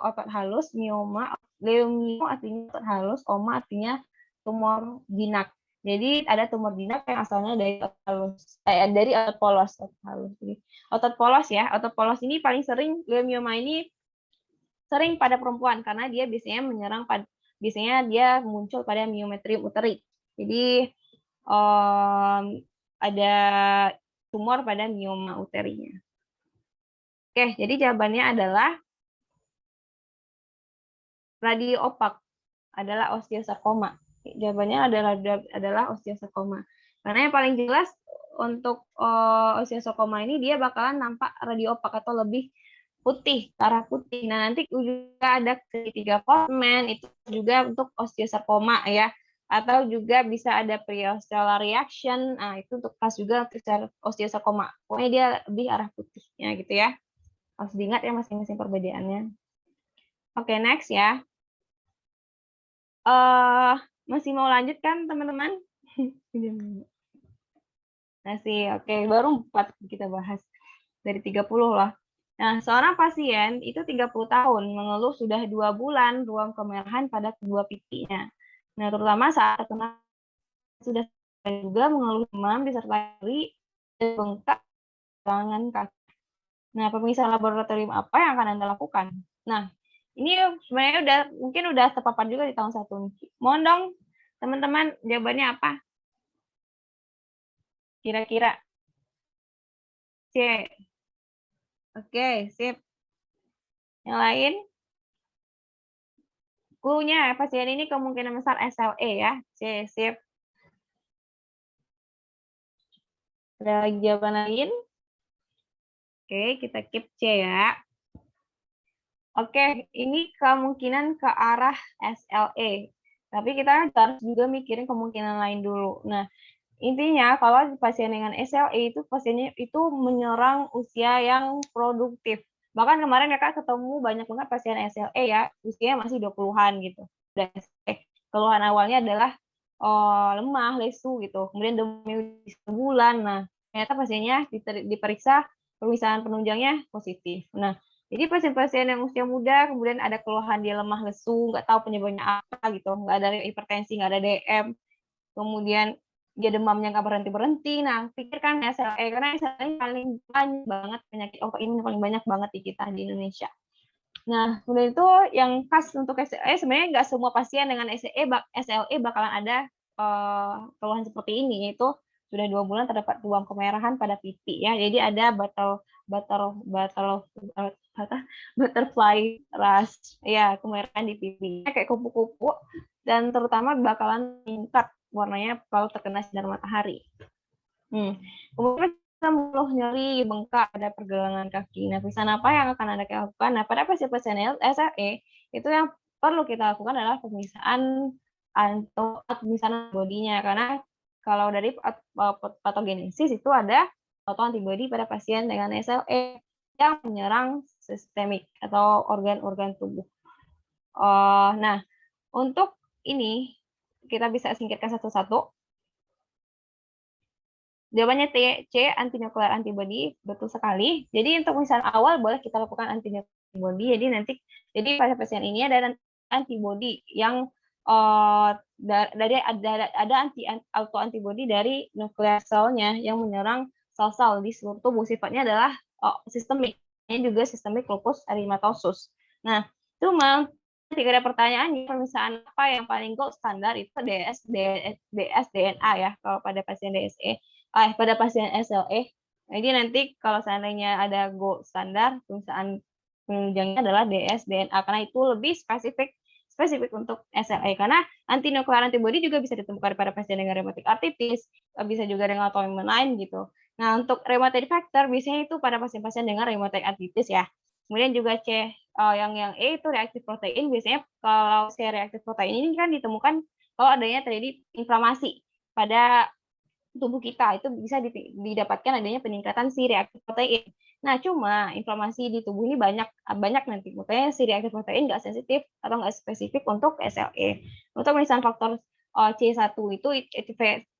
otot halus, mioma, leiomioma artinya otot halus, oma artinya tumor jinak. Jadi ada tumor jinak yang asalnya dari otot halus, dari otot polos, otot halus. Jadi, otot polos ya, otot polos ini paling sering, leiomioma ini sering pada perempuan karena dia biasanya dia muncul pada myometrium uteri. Jadi ada tumor pada mioma uterinya. Oke, jadi jawabannya adalah radio opak adalah osteosarkoma. Jawabannya adalah osteosarkoma. Karena yang paling jelas untuk osteosarkoma ini dia bakalan nampak radio opak atau lebih putih, darah putih. Nah, nanti juga ada segitiga Fortman, itu juga untuk osteosarkoma ya. Atau juga bisa ada preosteal reaction, nah itu untuk khas juga untuk osteosarkoma. Pokoknya dia lebih arah putihnya gitu ya. Harus diingat ya masing-masing perbedaannya. Oke, next ya. Masih mau lanjut kan teman-teman? Masih, oke. Baru 4 kita bahas. Dari 30 lah. Nah, seorang pasien itu 30 tahun mengeluh sudah 2 bulan ruam kemerahan pada kedua pipinya. Nah, terutama saat terkena sudah juga mengeluh demam disertai nyeri dan bengkak tangan kaki. Nah, pemeriksaan laboratorium apa yang akan Anda lakukan? Nah, ini sebenarnya mungkin udah terpapar juga di tahun 1. Mohon dong, teman-teman, jawabannya apa? Kira-kira. C. Oke, sip. Yang lain? Clue-nya, pasien ini kemungkinan besar SLE ya. C, sip. Ada lagi jawaban lain? Oke, kita keep C ya. Oke, ini kemungkinan ke arah SLE. Tapi kita harus juga mikirin kemungkinan lain dulu. Nah, intinya kalau pasien dengan SLE itu pasiennya itu menyerang usia yang produktif. Bahkan kemarin ya Kak ketemu banyak banget pasien SLE ya, usianya masih 20-an gitu. Dan keluhan awalnya adalah lemah, lesu gitu. Kemudian demam sebulan. Nah, ternyata pasiennya diperiksa pemeriksaan penunjangnya positif. Nah, jadi pasien-pasien yang usia muda, kemudian ada keluhan dia lemah, lesu, nggak tahu penyebabnya apa gitu, nggak ada hipertensi, nggak ada DM, kemudian dia demamnya nggak berhenti-berhenti. Nah, pikirkan SLE, karena SLE paling banyak banget penyakit autoimun paling banyak banget di kita di Indonesia. Nah, kemudian itu yang khas untuk SLE, sebenarnya nggak semua pasien dengan SLE bakalan ada keluhan seperti ini, yaitu sudah 2 bulan terdapat ruam kemerahan pada pipi ya. Jadi ada butterfly rash ya, kemerahan di pipi kayak kupu-kupu, dan terutama bakalan meningkat warnanya kalau terkena sinar matahari. Kemudian mulut, nyeri, bengkak pada pergelangan kaki. Nah, pemeriksaan apa yang akan Anda lakukan? Nah, pada pasien-pasien SLE itu yang perlu kita lakukan adalah pemeriksaan antibodinya, karena kalau dari patogenesis itu ada autoantibodi pada pasien dengan SLE yang menyerang sistemik atau organ-organ tubuh. Nah, untuk ini kita bisa singkatkan satu-satu. Jawabannya C, antinuklear antibody, betul sekali. Jadi untuk pemeriksaan awal boleh kita lakukan antinuklear antibody. Jadi pada pasien ini ada antibody yang ada autoantibody dari nuklear selnya yang menyerang sel-sel di seluruh tubuh. Sifatnya adalah sistemik. Ini juga sistemik lupus erythematosus. Nah, cuma ketika ada pertanyaan pemeriksaan apa yang paling gold standar itu DNA ya kalau pada pasien DSE. Pada pasien SLE. Jadi nanti kalau seandainya ada gold standar, pemeriksaan penunjangnya adalah DNA karena itu lebih spesifik untuk SLE, karena antinuklear antibody juga bisa ditemukan pada pasien dengan rheumatic arthritis, bisa juga dengan autoimun lain gitu. Nah, untuk rheumatoid factor biasanya itu pada pasien-pasien dengan rheumatoid arthritis ya. Kemudian juga C, yang E itu reaktif protein. Biasanya kalau C reaktif protein ini kan ditemukan kalau adanya terjadi inflamasi pada tubuh kita, itu bisa didapatkan adanya peningkatan si reaktif protein. Nah, cuma inflamasi di tubuh ini banyak nanti, makanya si reaktif protein nggak sensitif atau nggak spesifik untuk SLE. Untuk pemeriksaan faktor C1 itu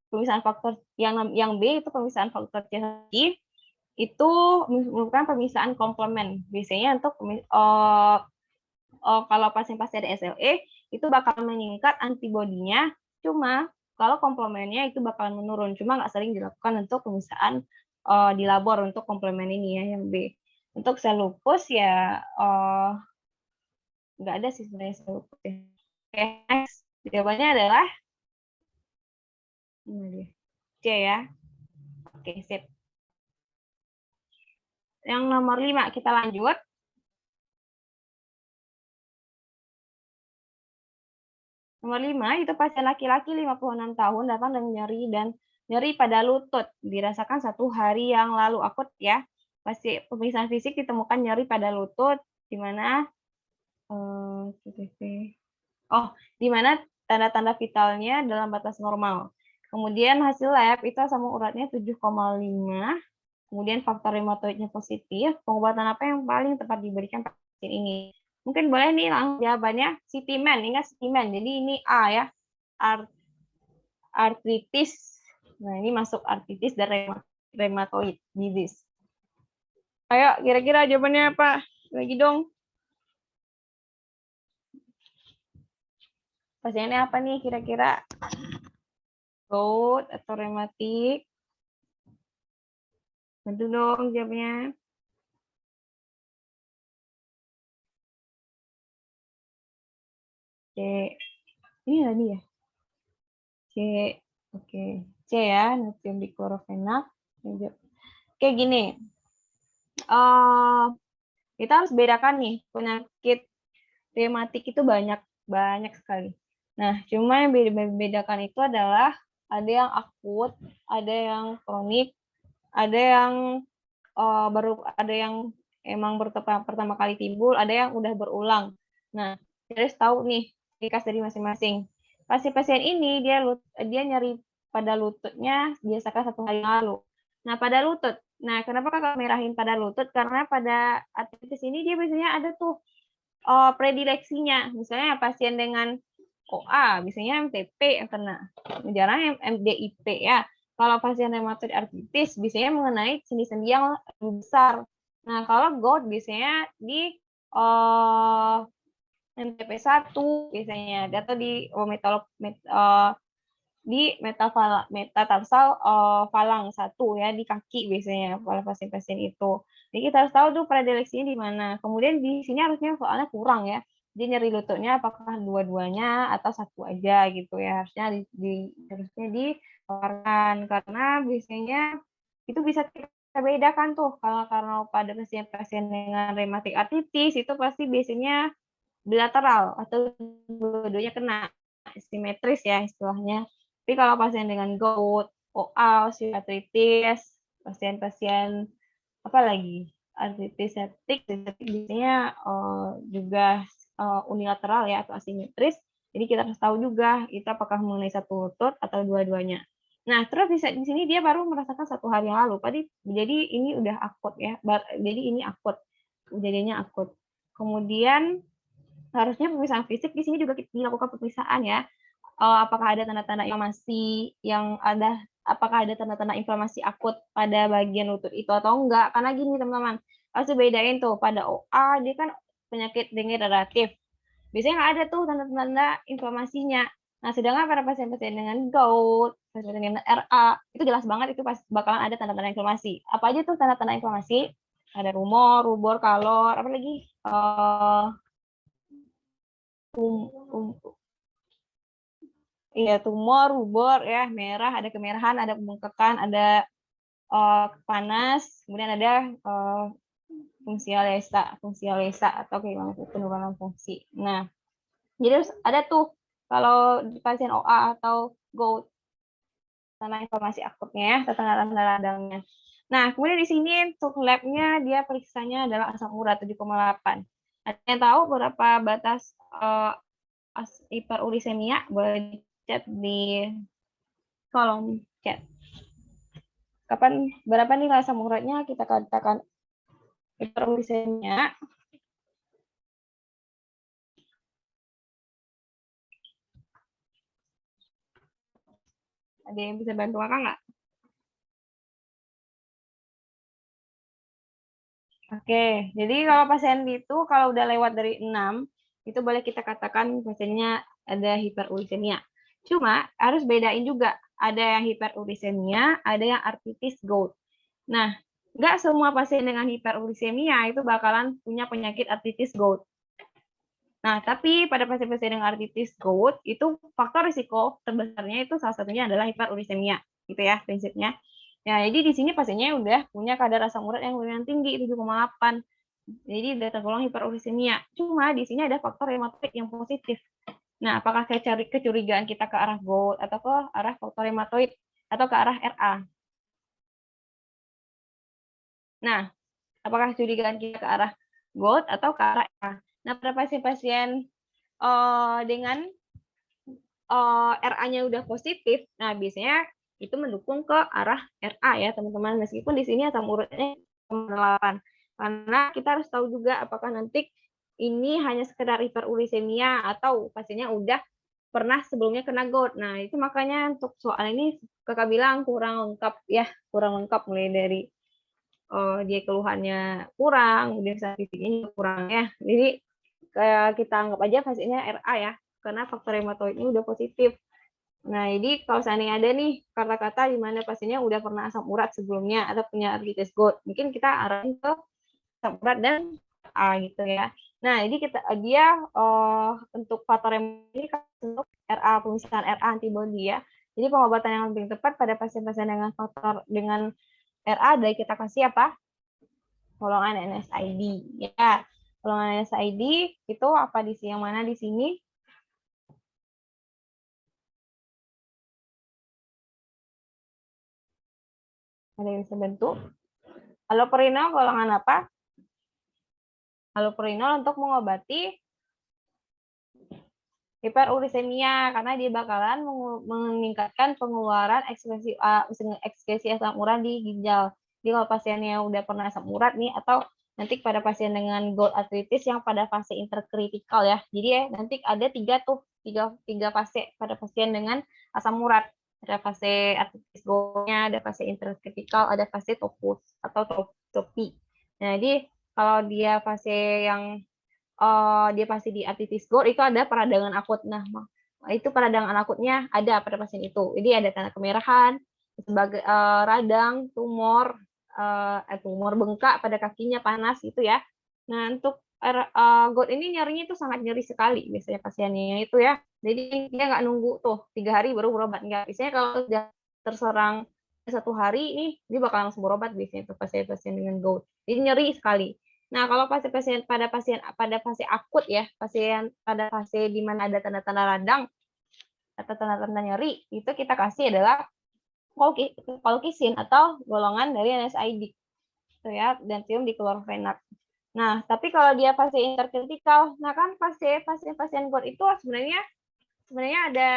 pemeriksaan faktor yang B itu pemeriksaan faktor C1 itu merupakan pemeriksaan komplement. Biasanya untuk kalau pasien-pasien SLE itu bakal meningkat antibodinya, cuma kalau komplemennya itu bakalan menurun, cuma nggak sering dilakukan untuk pemeriksaan di labor untuk komplemen ini ya yang B. Untuk sel lupus ya nggak ada sih sebenarnya sel lupus ya. Oke, next. Jawabannya adalah C ya. Oke, sip. Yang nomor 5 kita lanjut. Nomor 5 itu pasien laki-laki 56 tahun datang dengan nyeri pada lutut, dirasakan 1 hari yang lalu, akut ya. Pemeriksaan fisik ditemukan nyeri pada lutut, di mana di mana tanda-tanda vitalnya dalam batas normal. Kemudian hasil lab itu asam uratnya 7,5, kemudian faktor reumatoidnya positif. Pengobatan apa yang paling tepat diberikan pasien ini? Mungkin boleh nih langsung jawabannya CT-man. Ingat CT-man. Jadi ini A ya. Artritis. Nah, ini masuk artritis dan rheumatoid disease. Ayo, kira-kira jawabannya apa? Lagi dong. Pasiennya apa nih kira-kira? Gout atau rheumatic? Bantu dong jawabnya. C. Ini tadi ya? C. Oke. C ya, natrium diklorofenak. Oke, gini. Kita harus bedakan nih, penyakit rheumatik itu banyak sekali. Nah, cuma yang bedakan itu adalah ada yang akut, ada yang kronik, ada yang emang pertama kali timbul, ada yang udah berulang. Nah, kita harus tahu nih ciri khas dari masing-masing. Pasien ini dia nyeri pada lututnya biasakan 1 hari yang lalu. Nah, pada lutut. Nah, kenapa Kakak merahin pada lutut? Karena pada artritis ini dia biasanya ada tuh predileksinya. Misalnya pasien dengan OA, biasanya MTP yang kena. Jarang MDIP ya. Kalau pasien rheumatoid arthritis biasanya mengenai sendi-sendi yang lebih besar. Nah, kalau gout biasanya di MTP1 biasanya atau di metatarsal falang 1 ya di kaki biasanya pada pasien-pasien itu. Jadi kita harus tahu tuh predileksinya di mana. Kemudian di sini harusnya soalnya kurang ya. Dia nyeri lututnya apakah dua-duanya atau 1 aja gitu ya. Harusnya harusnya dikeluarkan karena biasanya itu bisa kita bedakan tuh kalau karena pada pasien-pasien dengan rematik artritis itu pasti biasanya bilateral atau dua-duanya kena simetris ya istilahnya. Tapi kalau pasien dengan gout, OA, osteoartritis, pasien-pasien apa lagi artritis septik biasanya juga unilateral ya atau asimetris. Jadi kita harus tahu juga itu apakah mengenai 1 lutut atau dua-duanya. Nah, terus di sini dia baru merasakan 1 hari yang lalu. Jadi ini udah akut ya. Jadi ini akut. Kejadiannya akut. Kemudian harusnya pemeriksaan fisik di sini juga dilakukan pemeriksaan ya. Apakah ada tanda-tanda inflamasi apakah ada tanda-tanda inflamasi akut pada bagian lutut itu atau enggak. Karena gini teman-teman, harus dibedain tuh pada OA dia kan penyakit degeneratif. Biasanya nggak ada tuh tanda-tanda inflamasinya. Nah, sedangkan pada pasien-pasien dengan gout, pasien dengan RA, itu jelas banget itu bakalan ada tanda-tanda inflamasi. Apa aja tuh tanda-tanda inflamasi? Ada rumor, rubor, kalor, apa lagi? Iya, tumor, rubor ya, merah, ada kemerahan, ada pembengkakan, ada panas, kemudian ada fungsi alesa atau penurunan fungsi. Nah, jadi ada tuh kalau di pasien OA atau gout tanda inflamasi akutnya ya, tanda-tanda radangnya. Nah, kemudian di sini untuk labnya dia periksanya adalah asam urat 7,8. Ada yang tahu berapa batas hiperurisemia? Boleh chat di kolom chat. Berapa nih asam uratnya kita katakan hiperurisemia. Ada yang bisa bantu Kakak nggak? Oke, jadi kalau pasien itu kalau udah lewat dari 6, itu boleh kita katakan pasiennya ada hiperurisemia. Cuma harus bedain juga, ada yang hiperurisemia, ada yang artritis gout. Nah, nggak semua pasien dengan hiperurisemia itu bakalan punya penyakit artritis gout. Nah, tapi pada pasien-pasien dengan artritis gout, itu faktor risiko terbesarnya itu salah satunya adalah hiperurisemia, gitu ya prinsipnya. Ya, jadi di sini pasiennya udah punya kadar asam urat yang lumayan tinggi, 7,8. Jadi udah tergolong hiperurisemia. Cuma di sini ada faktor rheumatoid yang positif. Nah, apakah kecurigaan kita ke arah gout atau ke arah faktor rheumatoid atau ke arah RA? Nah, apakah kecurigaan kita ke arah gout atau ke arah RA? Nah, pada pasien-pasien dengan RA-nya udah positif, nah biasanya itu mendukung ke arah RA ya teman-teman, meskipun di sini asam uratnya 8. Karena kita harus tahu juga apakah nanti ini hanya sekedar hiperurisemia atau pasiennya udah pernah sebelumnya kena gout. Nah, itu makanya untuk soal ini Kakak bilang kurang lengkap ya, kurang lengkap mulai dari dia keluhannya kurang, kemudian statistiknya kurang ya. Jadi kayak kita anggap aja pasiennya RA ya, karena faktor rheumatoidnya udah positif. Nah, jadi kalau seandainya ada nih kata-kata di mana pasiennya udah pernah asam urat sebelumnya atau punya artritis gout, mungkin kita arahin ke asam urat dan A gitu ya. Nah, jadi dia untuk faktor ini untuk RA, pemisahan RA antibody ya. Jadi pengobatan yang lebih tepat pada pasien-pasien dengan faktor dengan RA dari kita kasih apa? Golongan NSAID ya. Golongan NSAID itu apa di sini? Yang mana di sini? Ada yang bisa bantu? Halo Perino, golongan apa? allopurinol untuk mengobati hiperurisemia karena dia bakalan meningkatkan pengeluaran ekskresi asam urat di ginjal. Jadi kalau pasiennya udah pernah asam urat nih, atau nanti pada pasien dengan gout arthritis yang pada fase interkritikal ya. Jadi ya nanti ada tiga fase pada pasien dengan asam urat. Ada fase arthritis goutnya, ada fase interkritikal, ada fase topus atau topi. Nah, jadi kalau dia fase yang dia pasti di arthritis gout itu ada peradangan akut. Nah, itu peradangan akutnya ada pada pasien itu. Jadi ada tanda kemerahan, sebagai radang, tumor bengkak pada kakinya, panas gitu ya. Nah, untuk gout ini nyerinya itu sangat nyeri sekali biasanya pasiennya itu ya. Jadi dia nggak nunggu tuh 3 hari baru berobat, nggak. Biasanya kalau sudah terserang 1 hari nih, dia bakal langsung berobat biasanya tuh pasien-pasien dengan gout. Jadi nyeri sekali. Nah, kalau pada fase akut ya, pada fase di mana ada tanda-tanda radang atau tanda-tanda nyeri, itu kita kasih adalah colchicine atau golongan dari NSAID. Itu ya, Dantrium diclorphenac. Nah, tapi kalau dia fase interkritikal, nah kan pasien gout itu sebenarnya ada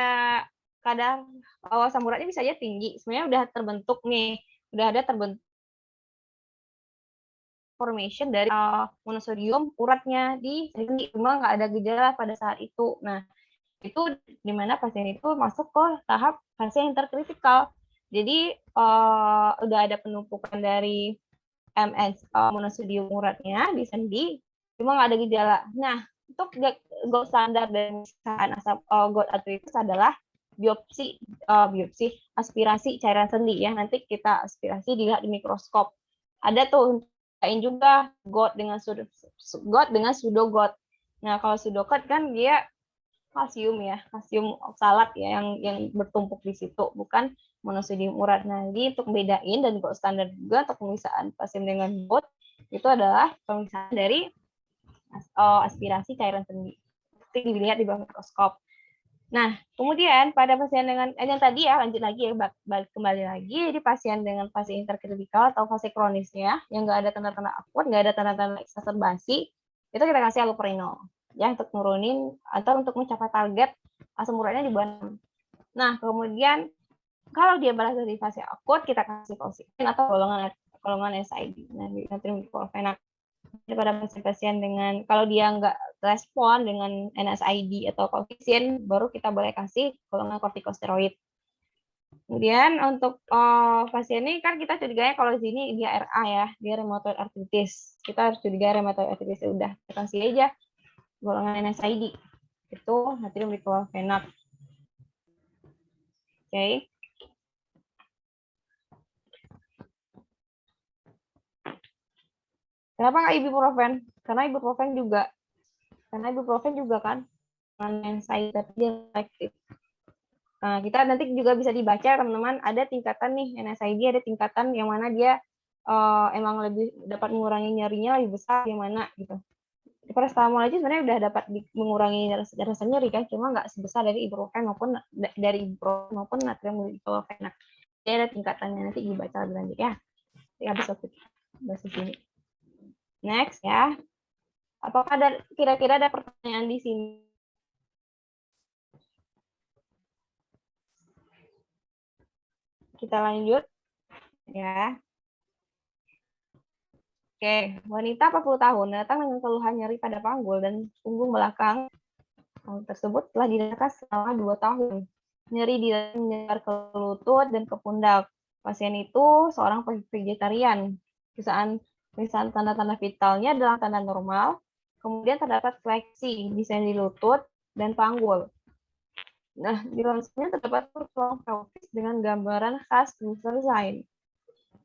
kadar asam uratnya bisa aja tinggi. Sebenarnya udah terbentuk nih, udah ada terbentuk formation dari monosodium uratnya di sendi, cuma nggak ada gejala pada saat itu. Nah, itu di mana pasien itu masuk ke tahap fase interkritikal. Jadi udah ada penumpukan dari monosodium uratnya di sendi, cuma nggak ada gejala. Nah, untuk gold standar dan asam gout arthritis adalah biopsi aspirasi cairan sendi ya. Nanti kita aspirasi dilihat di mikroskop. Ada tuh juga gout dengan pseudogout. Nah, kalau pseudogout kan dia kalsium oksalat ya yang bertumpuk di situ, bukan monosodium urat. Nah, jadi untuk bedain dan gold standar juga untuk pemeriksaan pasien dengan gout itu adalah pemeriksaan dari aspirasi cairan sendi. Itu dilihat di bawah mikroskop. Nah, kemudian pada pasien dengan yang tadi ya, lanjut lagi ya, kembali lagi, jadi pasien dengan fase interkritikal atau fase kronisnya, yang nggak ada tanda-tanda akut, nggak ada tanda-tanda eksaserbasi, itu kita kasih allopurinol, ya, untuk nurunin atau untuk mencapai target asam uratnya di bawah 6. Nah, kemudian kalau dia berasal dari fase akut, kita kasih colchicine atau golongan NSAID, nah, natrium diclorphenac. Pada pasien-pasien dengan kalau dia nggak respon dengan NSAID atau colchicine, baru kita boleh kasih golongan kortikosteroid. Kemudian untuk pasien ini kan kita curiganya kalau di sini dia RA ya, dia rheumatoid arthritis. Kita harus curiga rheumatoid arthritis, udah kita kasih aja golongan NSAID. Itu natrium diclorphenac. Oke. Kenapa nggak ibuprofen? Karena ibuprofen juga kan NSAID tapi dia efektif. Nah, kita nanti juga bisa dibaca teman-teman, ada tingkatan nih NSAID, ada tingkatan yang mana dia emang lebih dapat mengurangi nyerinya lebih besar, yang mana gitu. Paracetamol aja sebenarnya udah dapat mengurangi rasa nyeri kan, cuma nggak sebesar dari ibuprofen maupun natrium diclorphenac. Jadi ada tingkatannya, nanti dibaca lebih lanjut ya. Habis waktu bahas ini. Next ya. Apakah kira-kira ada pertanyaan di sini? Kita lanjut ya. Oke, wanita 40 tahun datang dengan keluhan nyeri pada panggul dan punggung belakang. Hal tersebut telah diderita selama 2 tahun. Nyeri di menyebar ke lutut dan ke pundak. Pasien itu seorang vegetarian. Pemeriksaan tanda-tanda vitalnya adalah tanda normal. Kemudian terdapat fleksi di sendi lutut dan panggul. Nah, di ronsennya terdapat tulang pelvis dengan gambaran khas Brusser sign.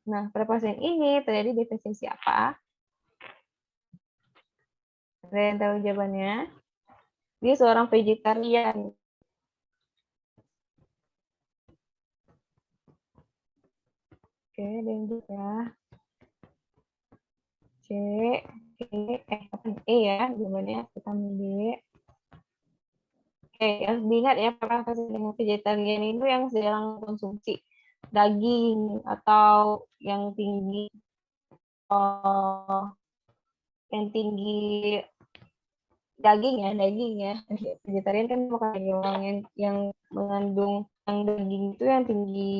Nah, pada pasien ini terjadi defisiensi apa? Ada yang tahu jawabannya? Dia seorang vegetarian. Oke, lanjut ya. E ya, jawabannya vitamin D. Oke, harus diingat ya, para pasien dengan vegetarian itu yang sedang konsumsi daging atau yang tinggi yang tinggi daging ya. Vegetarian kan makan daging, orang yang mengandung yang daging itu yang tinggi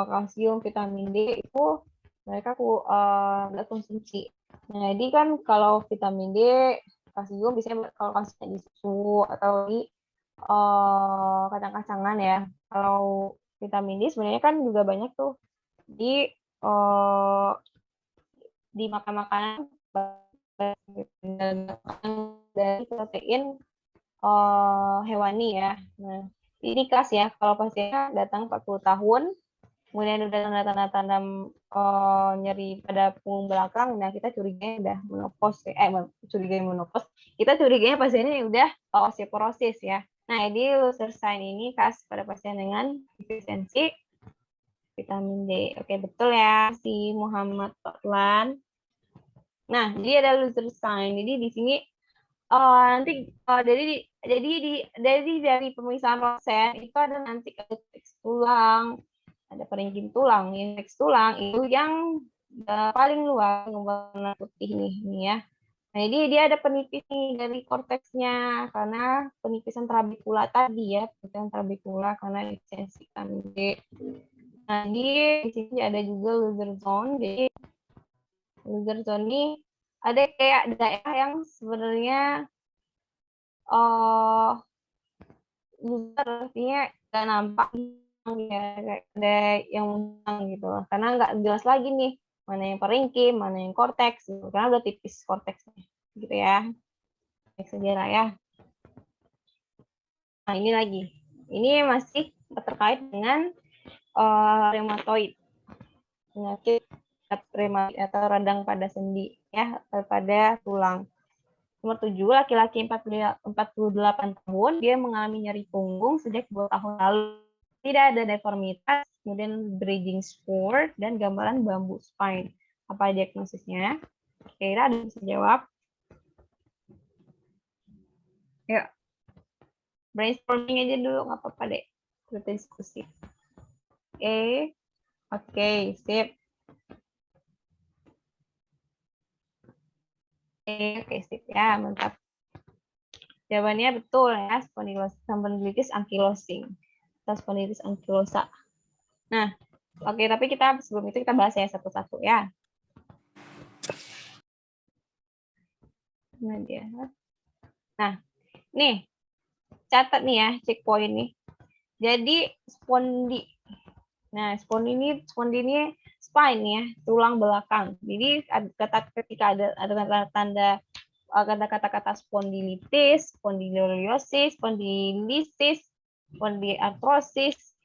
kalsium, vitamin D itu mereka nggak konsumsi. Nah, jadi kan kalau vitamin D, kalsium biasanya kalau kalsium di susu atau di kacang-kacangan ya. Kalau vitamin D sebenarnya kan juga banyak tuh di makan-makanan dari protein hewani ya. Nah, ini khas ya kalau pasiennya datang 40 tahun, kemudian udah tanda-tanda nyeri pada punggung belakang, nah kita curiganya udah menopause, kita curiganya pasiennya udah osteoporosis ya. Nah, jadi Luther sign ini khas pada pasien dengan defisiensi vitamin D. Oke, betul ya si Muhammad Totlan. Nah, jadi ada Luther sign. Jadi di sini nanti dari pemeriksaan rosen itu ada nanti teks tulang, ada peringking tulang, indeks tulang itu yang paling luas warna putih nih ya. Nah, jadi dia ada penipis nih dari korteksnya karena penipisan trabekula tadi ya, penipisan trabekula karena defisiensi vitamin D. Nah, di sini ada juga Luther zone. Jadi Luther zone ini ada kayak daerah yang sebenarnya Luther artinya nggak nampak ya, ada yang menang gitu loh. Karena nggak jelas lagi nih mana yang peringkim, mana yang korteks gitu. Karena udah tipis korteksnya gitu ya. Baik sejarah ya. Nah, ini lagi. Ini masih terkait dengan reumatoid. Penyakit reumatoid atau radang pada sendi ya, pada tulang. Nomor 7, laki-laki 48 tahun, dia mengalami nyeri punggung sejak 2 tahun lalu. Tidak ada deformitas, kemudian bridging spur, dan gambaran bambu spine. Apa diagnosisnya? Kira ada yang bisa jawab? Yuk. Brainstorming aja dulu, nggak apa-apa deh. Kita diskusi. Oke, sip. Oke, sip ya, mantap. Jawabannya betul ya, spondylitis ankylosing atau spondylitis ankylosa. Nah, oke, tapi kita sebelum itu kita bahas ya satu-satu ya. Nah, nih catat nih ya, checkpoint nih. Jadi spondi. Nah, spondi ini spine ya, tulang belakang. Jadi ketika ada tanda kata-kata spondilitis, spondyloliosis, spondilisis, spondyartrosis,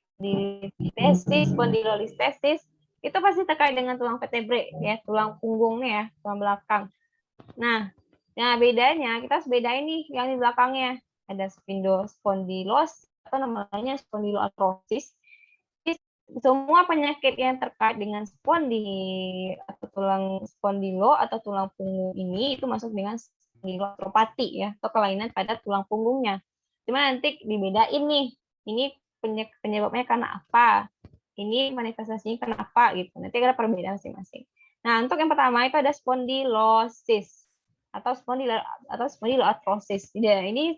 spondylolistesis, itu pasti terkait dengan tulang vertebrae ya, tulang punggungnya ya, tulang belakang. Nah, bedanya kita harus bedain nih yang di belakangnya. Ada spondylos atau namanya spondyloartrosis. Semua penyakit yang terkait dengan spondi atau tulang spondilo atau tulang punggung ini itu masuk dengan spondyloartropati ya, atau kelainan pada tulang punggungnya. Cuma nanti dibedain nih, ini penyebabnya karena apa, ini manifestasinya karena apa gitu. Nanti ada perbedaan masing-masing. Nah, untuk yang pertama itu ada spondylosis atau spondyloartrosis. Ini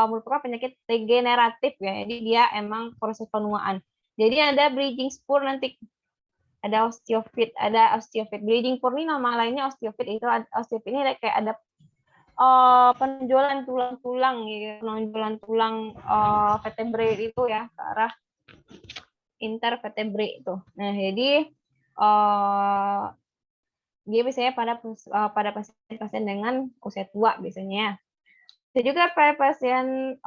merupakan penyakit degeneratif ya. Jadi dia emang proses penuaan. Jadi ada bridging spur nanti, ada osteofit, Bridging spur ini nama lainnya osteofit. Itu osteofit ini kayak ada penonjolan tulang-tulang gitu, penonjolan tulang vertebrae itu ya ke arah intervertebrae itu. Nah, jadi dia biasanya pada pasien-pasien dengan usia tua biasanya. Bisa juga pada pasien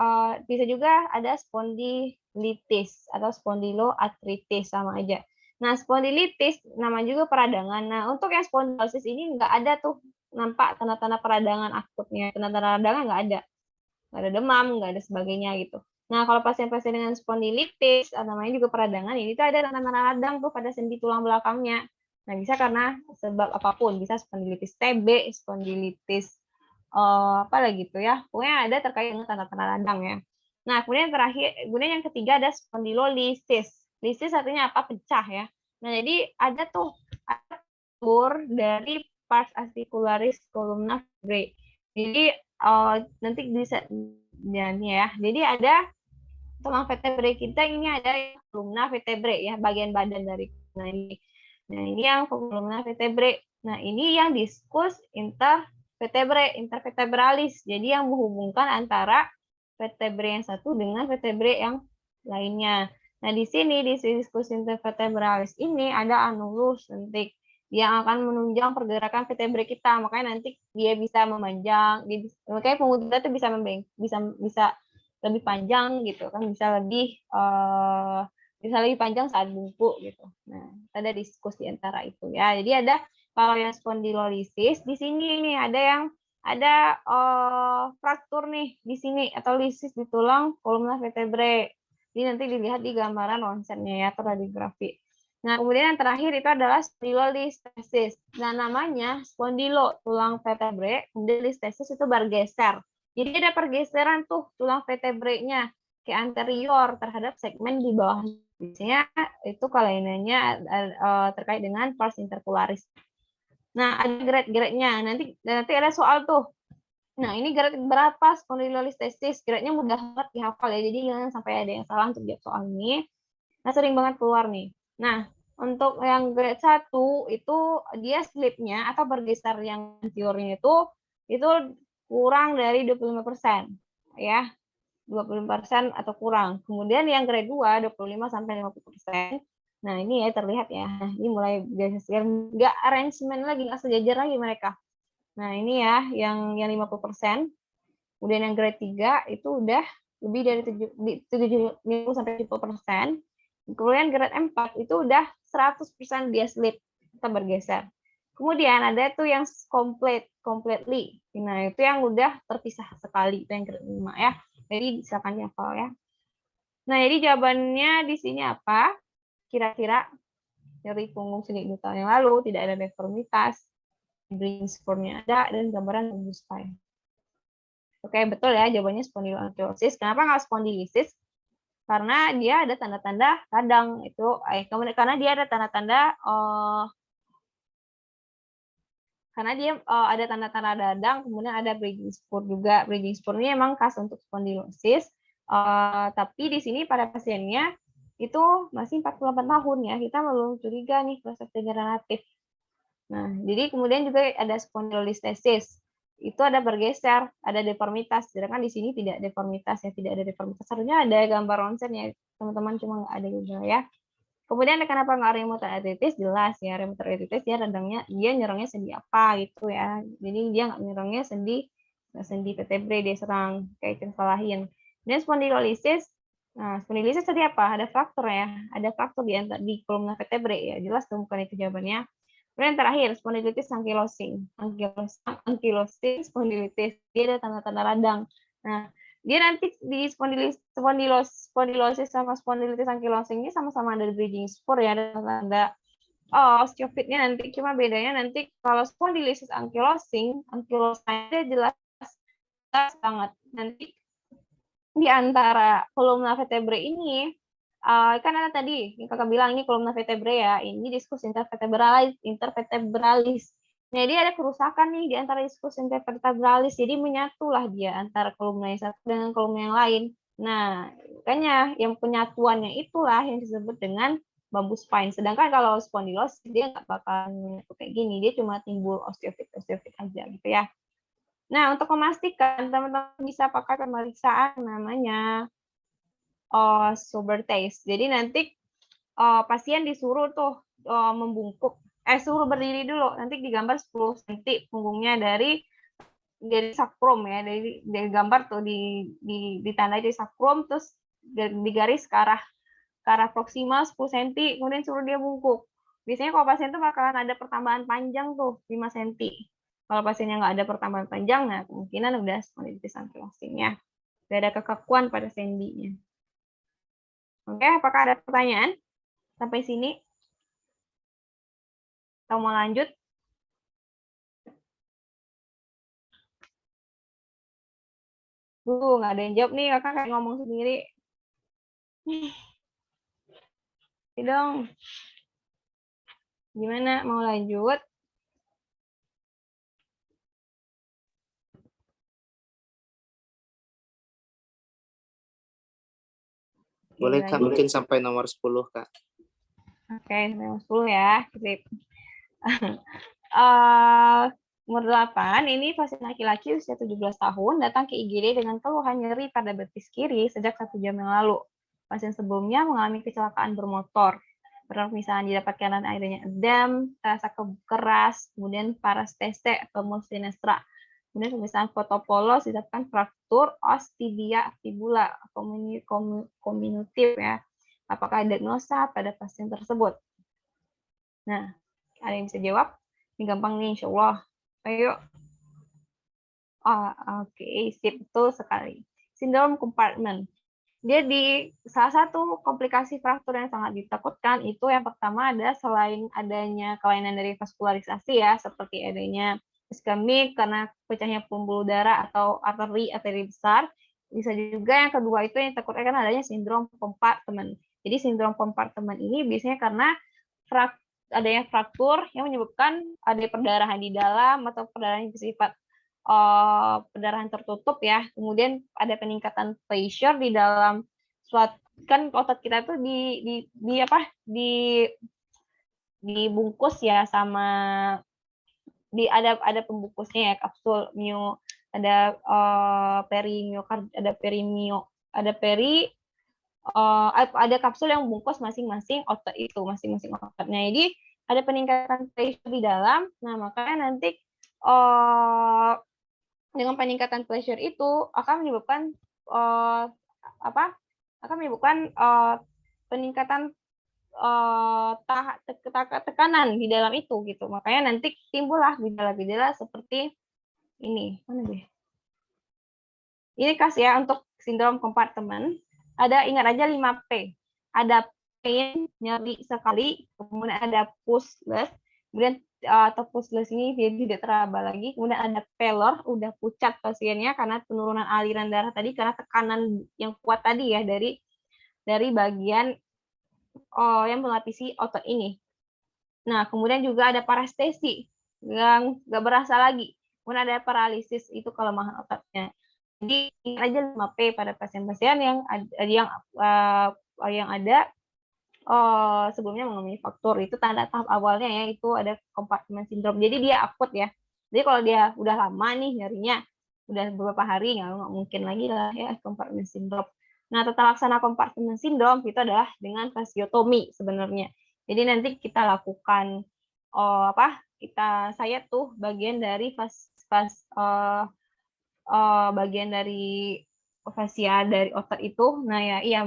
bisa juga ada spondilitis atau spondyloartritis, sama aja. Nah, spondilitis nama juga peradangan. Nah, untuk yang spondylosis ini nggak ada tuh nampak tanda-tanda peradangan akutnya. Tanda-tanda peradangan nggak ada. Nggak ada demam, nggak ada sebagainya gitu. Nah, kalau pasien-pasien dengan spondilitis, namanya juga peradangan, ini tuh ada tanda-tanda radang tuh pada sendi tulang belakangnya. Nah, bisa karena sebab apapun, bisa spondilitis TB, spondilitis apa lagi gitu ya. Pokoknya ada terkait dengan tanda-tanda radang ya. Nah, kemudian yang ketiga ada spondylolisis. Lisis artinya apa? Pecah ya. Nah, jadi ada tuh spur dari pars articularis columna vertebrae. Jadi nanti bisa ya. Jadi ada tulang vertebrae kita ini ada columna vertebrae ya, bagian badan dari ini. Nah, ini yang columna vertebrae. Nah, ini yang diskus intervertebralis. Jadi yang menghubungkan antara vertebrae yang satu dengan vertebrae yang lainnya. Nah, di sini di diskus intervertebralis ini ada annulus lentik yang akan menunjang pergerakan vertebrae kita. Makanya nanti dia bisa memanjang, makanya pengguna itu bisa lebih panjang gitu kan, bisa lebih panjang saat bungkuk gitu. Nah, ada diskusi antara itu ya. Jadi ada kalau yang spondilolisis di sini nih ada fraktur nih di sini atau lisis di tulang kolumna vertebrae. Jadi nanti dilihat di gambaran ronsennya ya atau radiografi. Nah, kemudian yang terakhir itu adalah spondylolistesis. Nah, namanya spondilo tulang vertebrae, kemudian listesis itu bergeser. Jadi ada pergeseran tuh tulang vertebrae-nya ke anterior terhadap segmen di bawah. Biasanya itu kelainannya terkait dengan pars intercularis. Nah, ada grade-grade-nya. Nanti ada soal tuh. Nah, ini grade berapa spondylolistesis? Grade-nya mudah banget dihafal ya. Jadi jangan sampai ada yang salah untuk jawab soal ini. Nah, sering banget keluar nih. Nah, untuk yang grade 1 itu dia slip-nya atau bergeser yang anteriornya itu kurang dari 25%. Ya. 25% atau kurang. Kemudian yang grade 2 25 sampai 50%. Nah, ini ya terlihat ya. Ini mulai geser, nggak arrangement lagi, nggak sejajar lagi mereka. Nah, ini ya yang 50%. Kemudian yang grade 3 itu udah lebih dari 70 sampai 70%. Kemudian grade 4 itu udah 100% dia slip atau bergeser. Kemudian ada tuh yang completely. Nah, itu yang udah terpisah sekali, itu yang grade 5 ya. Jadi silakan dihafal ya. Nah, jadi jawabannya di sini apa? Kira-kira dari punggung sendi tahun yang lalu tidak ada deformitas, bridging spur-nya ada, dan gambaran tembus spine. Oke, betul ya jawabannya spondyloankylosis. Kenapa nggak spondilisis? Karena dia ada tanda-tanda radang itu, karena dia ada tanda-tanda ada tanda-tanda radang, kemudian ada bridging spur juga. Bridging spur ini emang khas untuk spondylosis, tapi di sini pada pasiennya itu masih 48 tahun ya, kita belum curiga nih proses degeneratif. Nah, jadi kemudian juga ada spondylolistesis. Itu ada bergeser, ada deformitas. Sedangkan di sini tidak deformitas ya, tidak ada deformitas. Harusnya ada gambar ronsen ya, teman-teman, cuma nggak ada juga ya. Kemudian kenapa nggak rheumatoid arthritis? Jelas ya, rheumatoid arthritis dia nyerangnya sendi apa gitu ya. Jadi dia nggak nyerangnya sendi vertebrae, dia serang kayak salahin. Dan spondylolisis, nah spondylolisis tadi apa? Ada fraktur ya, ada fraktur di kolumna vertebrae ya. Jelas tuh bukan itu jawabannya. Kemudian terakhir spondilitis ankylosing spondilitis, dia ada tanda-tanda radang. Nah, dia nanti di spondylosis sama spondilitis ankylosing ini sama-sama ada bridging spur ya, ada tanda osteophyte-nya nanti, cuma bedanya nanti kalau spondylosis ankylosing dia jelas banget. Nanti di antara kolumna vertebrae ini kan ada tadi yang kakak bilang ini kolumna vertebrae ya, ini diskus intervertebralis. Nah, dia ada kerusakan nih di antara diskus intervertebralis, jadi menyatulah dia antara kolumna yang satu dengan kolumna yang lain. Nah, makanya yang penyatuannya itulah yang disebut dengan bambu spine. Sedangkan kalau spondylosis dia nggak bakal menyatu kayak gini, dia cuma timbul osteofit aja gitu ya. Nah, untuk memastikan teman-teman bisa pakai pemeriksaan namanya sober taste. Jadi nanti pasien disuruh tuh membungkuk, suruh berdiri dulu. Nanti digambar 10 cm punggungnya dari sakrum ya, dari gambar tuh ditandai di sakrum, terus digaris ke arah proksimal 10 cm, kemudian suruh dia bungkuk. Biasanya kalau pasien tuh bakalan ada pertambahan panjang tuh 5 cm. Kalau pasiennya nggak ada pertambahan panjang, nah kemungkinan udah spondilitis ankylosing ya. Udah ada kekakuan pada sendinya. Oke, apakah ada pertanyaan sampai sini? Atau mau lanjut? Nggak ada yang jawab nih, kakak kayak ngomong sendiri. Dong. Gimana, mau lanjut? Boleh Kak, lagi. mungkin sampai nomor 10 Kak. Oke, nomor 10 ya. Sip. Nomor 8, ini pasien laki-laki usia 17 tahun datang ke IGD dengan keluhan nyeri pada betis kiri sejak 1 jam yang lalu. Pasien sebelumnya mengalami kecelakaan bermotor. Misalnya didapatkan adanya edem, rasa keras, kemudian parestese atau mulsinestra. Kemudian pemeriksaan fotopolos didapatkan fraktur os tibia fibula kominutif ya. Apakah ada diagnosa pada pasien tersebut? Nah, ada yang bisa jawab? Ini gampang nih, insya Allah. Ayo. Oke, sip, betul sekali. Sindrom compartment. Dia di salah satu komplikasi fraktur yang sangat ditakutkan itu yang pertama ada selain adanya kelainan dari vaskularisasi ya, seperti adanya iskemik karena pecahnya pembuluh darah atau arteri besar. Bisa juga yang kedua itu yang ditakutkan kan adanya sindrom compartment. Jadi sindrom compartment ini biasanya karena adanya fraktur yang menyebabkan ada perdarahan di dalam atau perdarahan yang bersifat perdarahan tertutup ya. Kemudian ada peningkatan pressure di dalam suatu kan otot kita tuh dibungkus ya sama ada pembungkusnya ya kapsul mio ada ada kapsul yang membungkus masing-masing otot itu masing-masing ototnya. Jadi ada peningkatan pressure di dalam. Nah, makanya nanti dengan peningkatan pressure itu akan menyebabkan peningkatan tekanan di dalam itu gitu. Makanya nanti timbullah gejala-gejala seperti ini. Mana deh? Ini khas ya untuk sindrom kompartemen. Ada ingat aja 5P. Ada pain, nyeri sekali, kemudian ada pushless, kemudian atau pushless ini dia tidak teraba lagi, kemudian ada pallor, udah pucat pasiennya karena penurunan aliran darah tadi karena tekanan yang kuat tadi ya dari bagian yang melapisi otot ini. Nah, kemudian juga ada parestesi yang nggak berasa lagi. Kemudian ada paralisis, itu kelemahan ototnya. Jadi ingat aja 5P pada pasien-pasien yang ada sebelumnya mengalami faktor. Itu tanda tahap awalnya ya, itu ada kompartemen sindrom. Jadi dia akut ya. Jadi kalau dia udah lama nih nyarinya, udah beberapa hari, nggak mungkin lagi lah ya kompartemen sindrom. Nah, tata laksana kompartemen sindrom itu adalah dengan fasiotomi sebenarnya. Jadi nanti kita lakukan saya tuh bagian dari bagian dari fasia dari otot itu. Nah ya, yang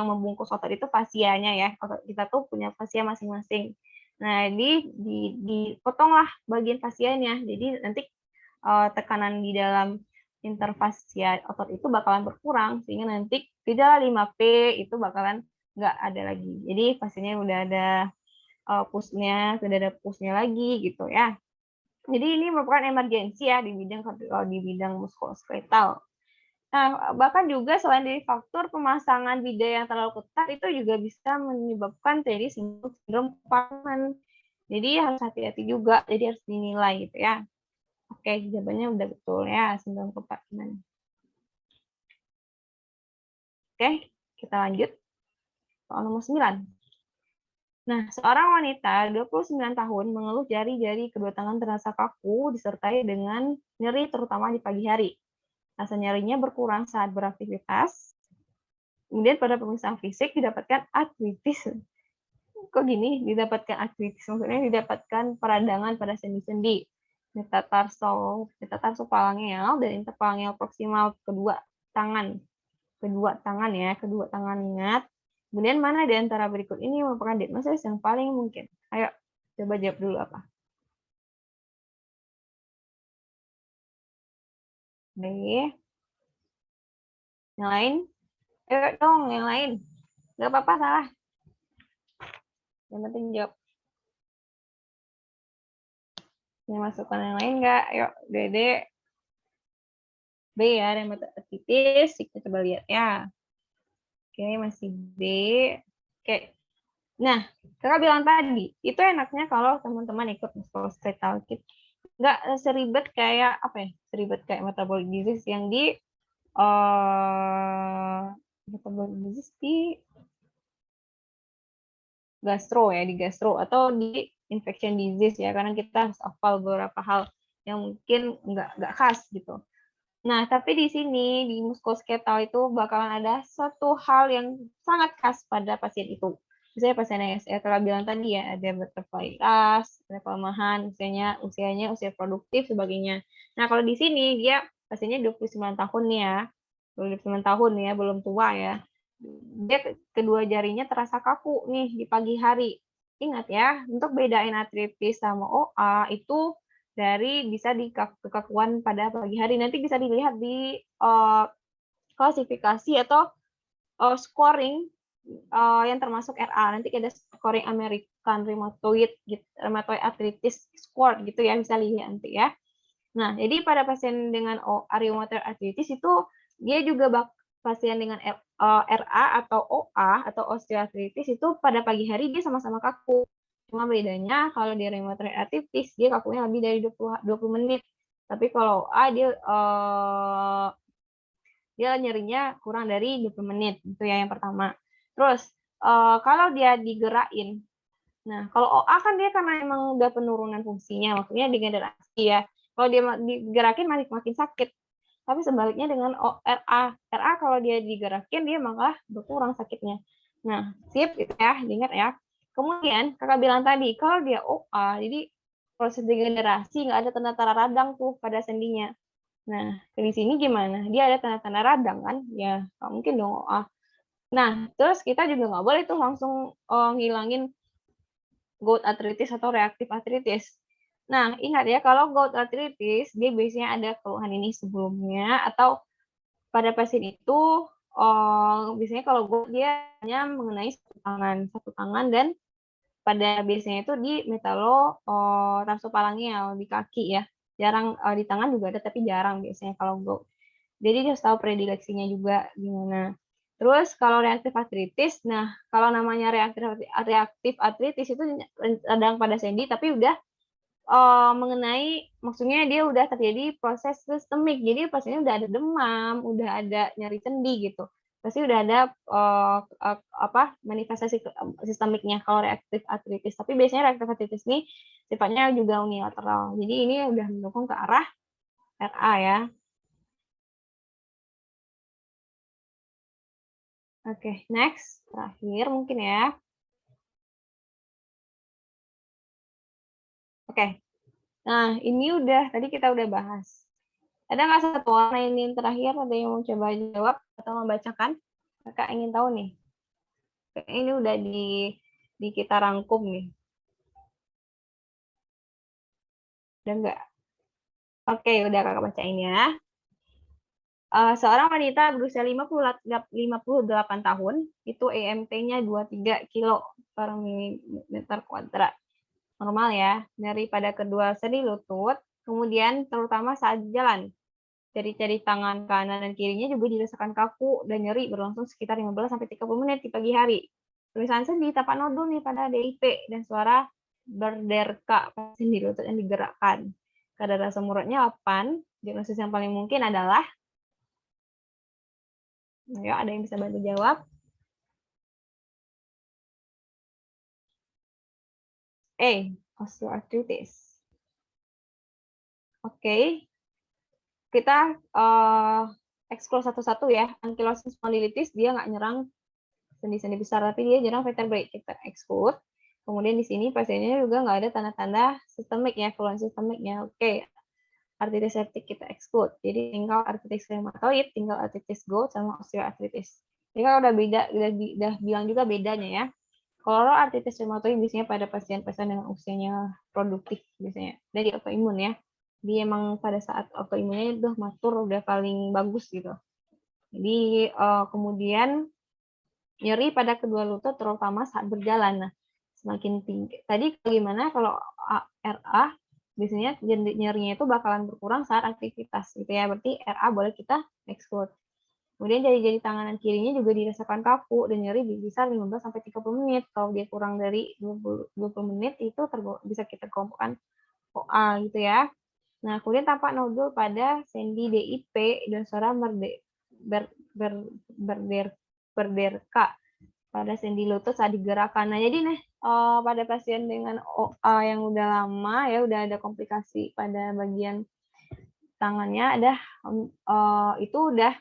membungkus otot itu fasianya ya. Otot kita tuh punya fasia masing-masing. Nah, dipotonglah bagian fasianya. Jadi nanti tekanan di dalam interfasia otot itu bakalan berkurang sehingga nanti gejala 5P itu bakalan nggak ada lagi. Jadi pasiennya udah ada sudah ada pushnya lagi gitu ya. Jadi ini merupakan emergensi ya di bidang muskuloskeletal. Nah, bahkan juga selain dari faktor pemasangan bidet yang terlalu ketat itu juga bisa menyebabkan terjadi sindrom kompartemen. Jadi harus hati-hati juga, jadi harus dinilai gitu ya. Oke, jawabannya udah betul ya, sindrom kompartemen. Oke, kita lanjut. Soal nomor 9. Nah, seorang wanita 29 tahun mengeluh jari-jari kedua tangan terasa kaku disertai dengan nyeri terutama di pagi hari. Rasa nyerinya berkurang saat beraktivitas. Kemudian pada pemeriksaan fisik didapatkan artritis. Kok gini? Didapatkan artritis, maksudnya didapatkan peradangan pada sendi-sendi. Metatarsofalangeal dan interfalangeal proksimal kedua tangan ya, kedua tangan ingat. Kemudian mana di antara berikut ini merupakan diagnosis yang paling mungkin? Ayo, coba jawab dulu apa? B. Yang lain? Ayo dong, yang lain. Gak apa-apa, salah. Yang penting jawab. Yang masukkan yang lain nggak? Ayo, Dede. B ya, rheumatoid. Kita coba lihat ya. Oke, masih B. Oke. Nah, kakak bilang tadi, itu enaknya kalau teman-teman ikut musculoskeletal kit. Nggak seribet kayak, seribet kayak metabolic disease yang irritable disease di gastro ya, di gastro atau di infection disease ya, karena kita harus hafal beberapa hal yang mungkin nggak khas gitu. Nah, tapi di sini di muskuloskeletal itu bakalan ada suatu hal yang sangat khas pada pasien itu. Misalnya pasien yang saya telah bilang tadi ya, ada bertervalitas, ada kelemahan, usianya usia produktif, sebagainya. Nah, kalau di sini dia pasiennya 29 tahun nih ya, 29 tahun ya, belum tua ya. Dia kedua jarinya terasa kaku nih di pagi hari. Ingat ya, untuk bedain artritis sama OA itu dari bisa di kekakuan pada pagi hari. Nanti bisa dilihat di klasifikasi atau scoring yang termasuk RA. Nanti ada scoring American Rheumatoid Arthritis Score gitu ya, bisa lihat nanti ya. Nah, jadi pada pasien dengan rheumatoid arthritis itu dia juga pasien dengan RA atau OA atau osteoartritis itu pada pagi hari dia sama-sama kaku. Cuma bedanya kalau di rheumatoid arthritis dia kakunya lebih dari 20 menit. Tapi kalau OA dia nyerinya kurang dari 20 menit. Itu ya yang pertama. Terus kalau dia digerakin. Nah, kalau OA kan dia karena emang udah penurunan fungsinya, maksudnya degenerasi ya. Kalau dia digerakin makin sakit. Tapi sebaliknya dengan RA kalau dia digerakin dia malah berkurang sakitnya. Nah, sip gitu ya, diingat ya. Kemudian kakak bilang tadi, kalau dia OA, jadi proses degenerasi nggak ada tanda-tanda radang tuh pada sendinya. Nah, di sini gimana? Dia ada tanda-tanda radang kan? Ya, nggak mungkin dong OA. Nah, terus kita juga nggak boleh tuh langsung ngilangin gout arthritis atau reaktif arthritis. Nah, ingat ya, kalau gout arthritis, dia biasanya ada keluhan ini sebelumnya, atau pada pasien itu, biasanya kalau gout dia hanya mengenai satu tangan dan pada biasanya itu di metalotarsopalangeal, di kaki ya. Jarang, di tangan juga ada, tapi jarang biasanya kalau gout. Jadi dia harus tahu predileksinya juga gimana. Terus kalau reaktif artritis, nah kalau namanya reaktif artritis itu sedang pada sendi, tapi udah mengenai, maksudnya dia udah terjadi proses sistemik. Jadi pasiennya udah ada demam, udah ada nyeri sendi gitu. Pasti udah ada manifestasi sistemiknya kalau reaktif artritis. Tapi biasanya reaktif artritis ini sifatnya juga unilateral. Jadi ini udah mendukung ke arah RA ya. Oke, next. Terakhir mungkin ya. Oke. Nah, ini tadi kita udah bahas. Ada nggak satu orang ini yang terakhir, ada yang mau coba jawab atau membacakan? Kakak ingin tahu nih. Ini udah di kita rangkum nih. Udah nggak? Oke, udah kakak bacain ya. Seorang wanita berusia 58 tahun, itu EMT-nya 23 kilo per milimeter kuadrat. Normal ya, daripada kedua sendi lutut, kemudian terutama saat jalan. Jari-jari tangan kanan dan kirinya juga dirasakan kaku dan nyeri berlangsung sekitar 15-30 menit di pagi hari. Tulisan sendi tampak nodul nih pada DIP dan suara berderka sendi lutut yang digerakkan. Kadar asam uratnya 8. Diagnosis yang paling mungkin adalah, ya ada yang bisa bantu jawab? Osteoarthritis. Oke. Kita explore satu-satu ya. Ankylosis spondylitis dia nggak nyerang sendi-sendi besar, tapi dia nyerang vertebrae. Kita exclude. Kemudian di sini pasiennya juga nggak ada tanda-tanda sistemik ya, keluhan sistemiknya. Oke. Artritis septic kita exclude. Jadi tinggal artritis rheumatoid, tinggal artritis gout sama osteoartritis. Jadi kan udah bilang juga bedanya ya. Kalau artritis rheumatoid biasanya pada pasien-pasien dengan usianya produktif biasanya dari autoimun ya. Dia emang pada saat autoimunnya udah matur, udah paling bagus gitu. Jadi kemudian nyeri pada kedua lutut terutama saat berjalan. Nah, semakin tinggi. Tadi bagaimana kalau RA biasanya nyerinya itu bakalan berkurang saat aktivitas gitu ya. Berarti RA boleh kita exclude. Kemudian jari-jari tangan dan kirinya juga dirasakan kaku dan nyeri bisa 15-30 menit. Kalau dia kurang dari 20 menit itu bisa kita kelompokkan OA gitu ya. Nah, kemudian tampak nodul pada sendi DIP dan suara berderka per deka pada sendi lutut saat digerakkan. Nah, jadi nih pada pasien dengan OA yang udah lama ya udah ada komplikasi pada bagian tangannya itu udah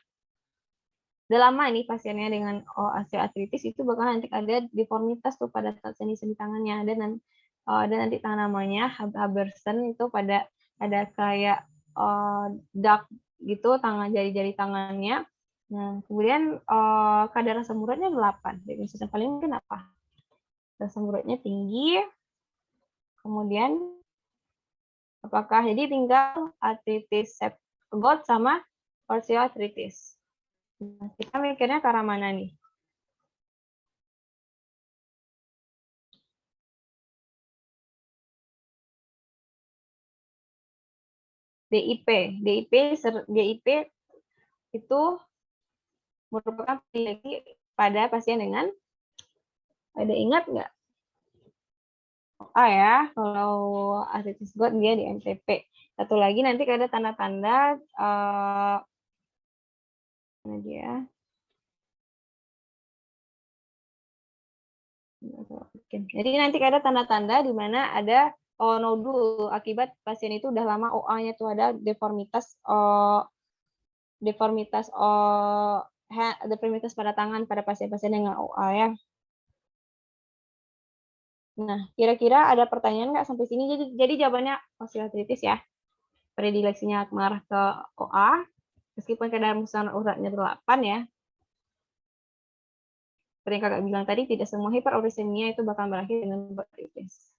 lama nih pasiennya dengan osteoartritis itu bakal nanti ada deformitas tuh pada sendi-sendi tangannya dan ada nanti namanya Habersen itu pada ada kayak dark gitu jari-jari tangannya. Nah, kemudian kadar asam uratnya 8. Diagnosis yang paling mungkin apa? Asam uratnya tinggi. Kemudian apakah jadi tinggal artritis Gout sama osteoartritis. Nah, kita mikirnya ke arah mana nih? DIP itu merupakan peneliti pada pasien dengan, ada ingat nggak? Ya, kalau artritis Gout dia di MTP. Satu lagi nanti ada tanda-tanda mana dia? Jadi nanti ada tanda-tanda di mana ada nodul akibat pasien itu udah lama OA-nya tuh ada deformitas deformitas pada tangan pada pasien-pasien dengan OA ya. Nah, kira-kira ada pertanyaan nggak sampai sini? Jadi jawabannya osteoartritis ya. Predileksinya mengarah ke OA, meskipun kadar asam uratnya 8 ya. Seperti yang kakak bilang tadi, tidak semua hiperuricemia itu bakal berakhir dengan artritis.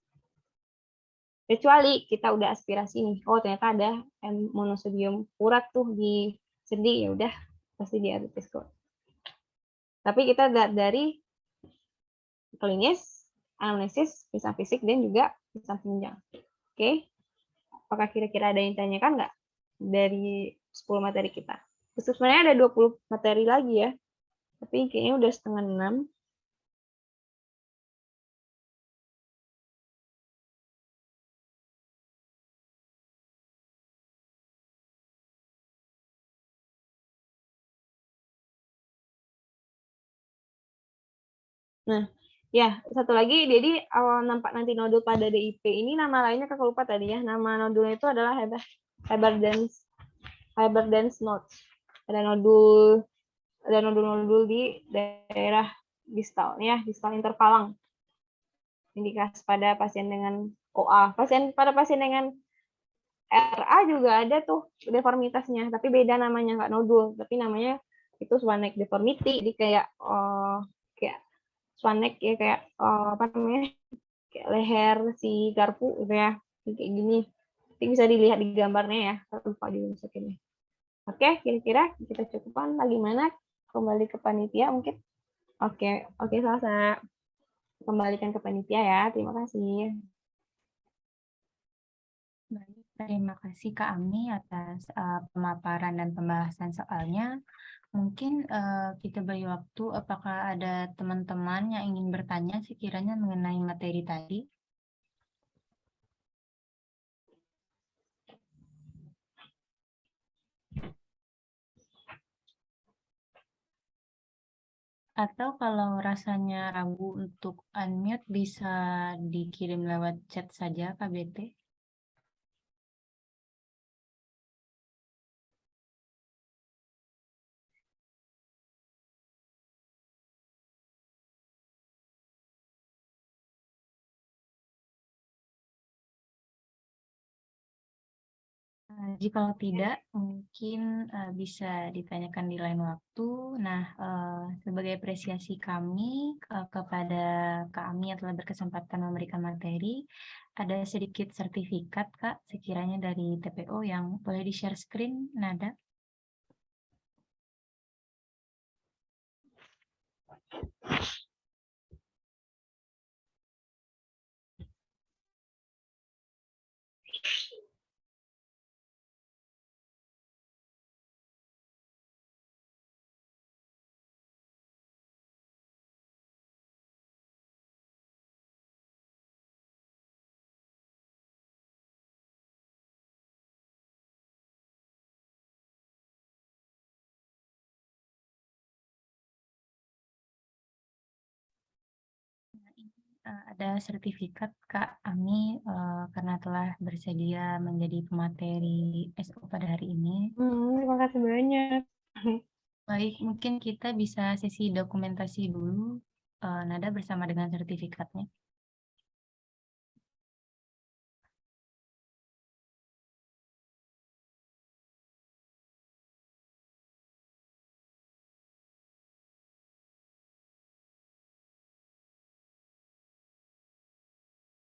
Kecuali kita udah aspirasi nih, oh ternyata ada monosodium urat tuh di sendi, ya udah pasti di artritis kok. Tapi kita dari klinis, anamnesis, pemeriksaan fisik, dan juga pemeriksaan penunjang. Oke, apakah kira-kira ada yang tanyakan nggak dari 10 materi kita? Sebenarnya ada 20 materi lagi ya, tapi kayaknya udah setengah 6. Nah, ya, satu lagi, jadi awal nampak nanti nodul pada DIP ini nama lainnya kakak lupa tadi ya. Nama nodulnya itu adalah Haber-Dens nodes. Ada nodul-nodul di daerah distal ya, distal intervalang. Indikasi pada pasien dengan OA. Pada pasien dengan RA juga ada tuh deformitasnya, tapi beda namanya, nggak nodul, tapi namanya itu Swan-Neck deformity. Jadi kayak Swan-Neck ya, kayak apa namanya, kayak leher si garpu gitu ya, kayak gini. Nanti bisa dilihat di gambarnya ya, lupa dimasukinnya. Oke, kira-kira kita cukupkan lagi mana? Kembali ke panitia mungkin. Oke, Salsa. Kembalikan ke panitia ya. Terima kasih. Baik, terima kasih Kak Ami atas pemaparan dan pembahasan soalnya. Mungkin kita beri waktu, apakah ada teman-teman yang ingin bertanya sekiranya mengenai materi tadi? Atau kalau rasanya ragu untuk unmute bisa dikirim lewat chat saja KBT. Jika tidak, mungkin bisa ditanyakan di lain waktu. Nah, sebagai apresiasi kami kepada Kak Ami yang telah berkesempatan memberikan materi, ada sedikit sertifikat Kak, sekiranya dari TPO yang boleh di-share screen, Nada. ada sertifikat Kak Ami karena telah bersedia menjadi pemateri SO pada hari ini. Terima kasih banyak. Baik, mungkin kita bisa sesi dokumentasi dulu, Nada bersama dengan sertifikatnya.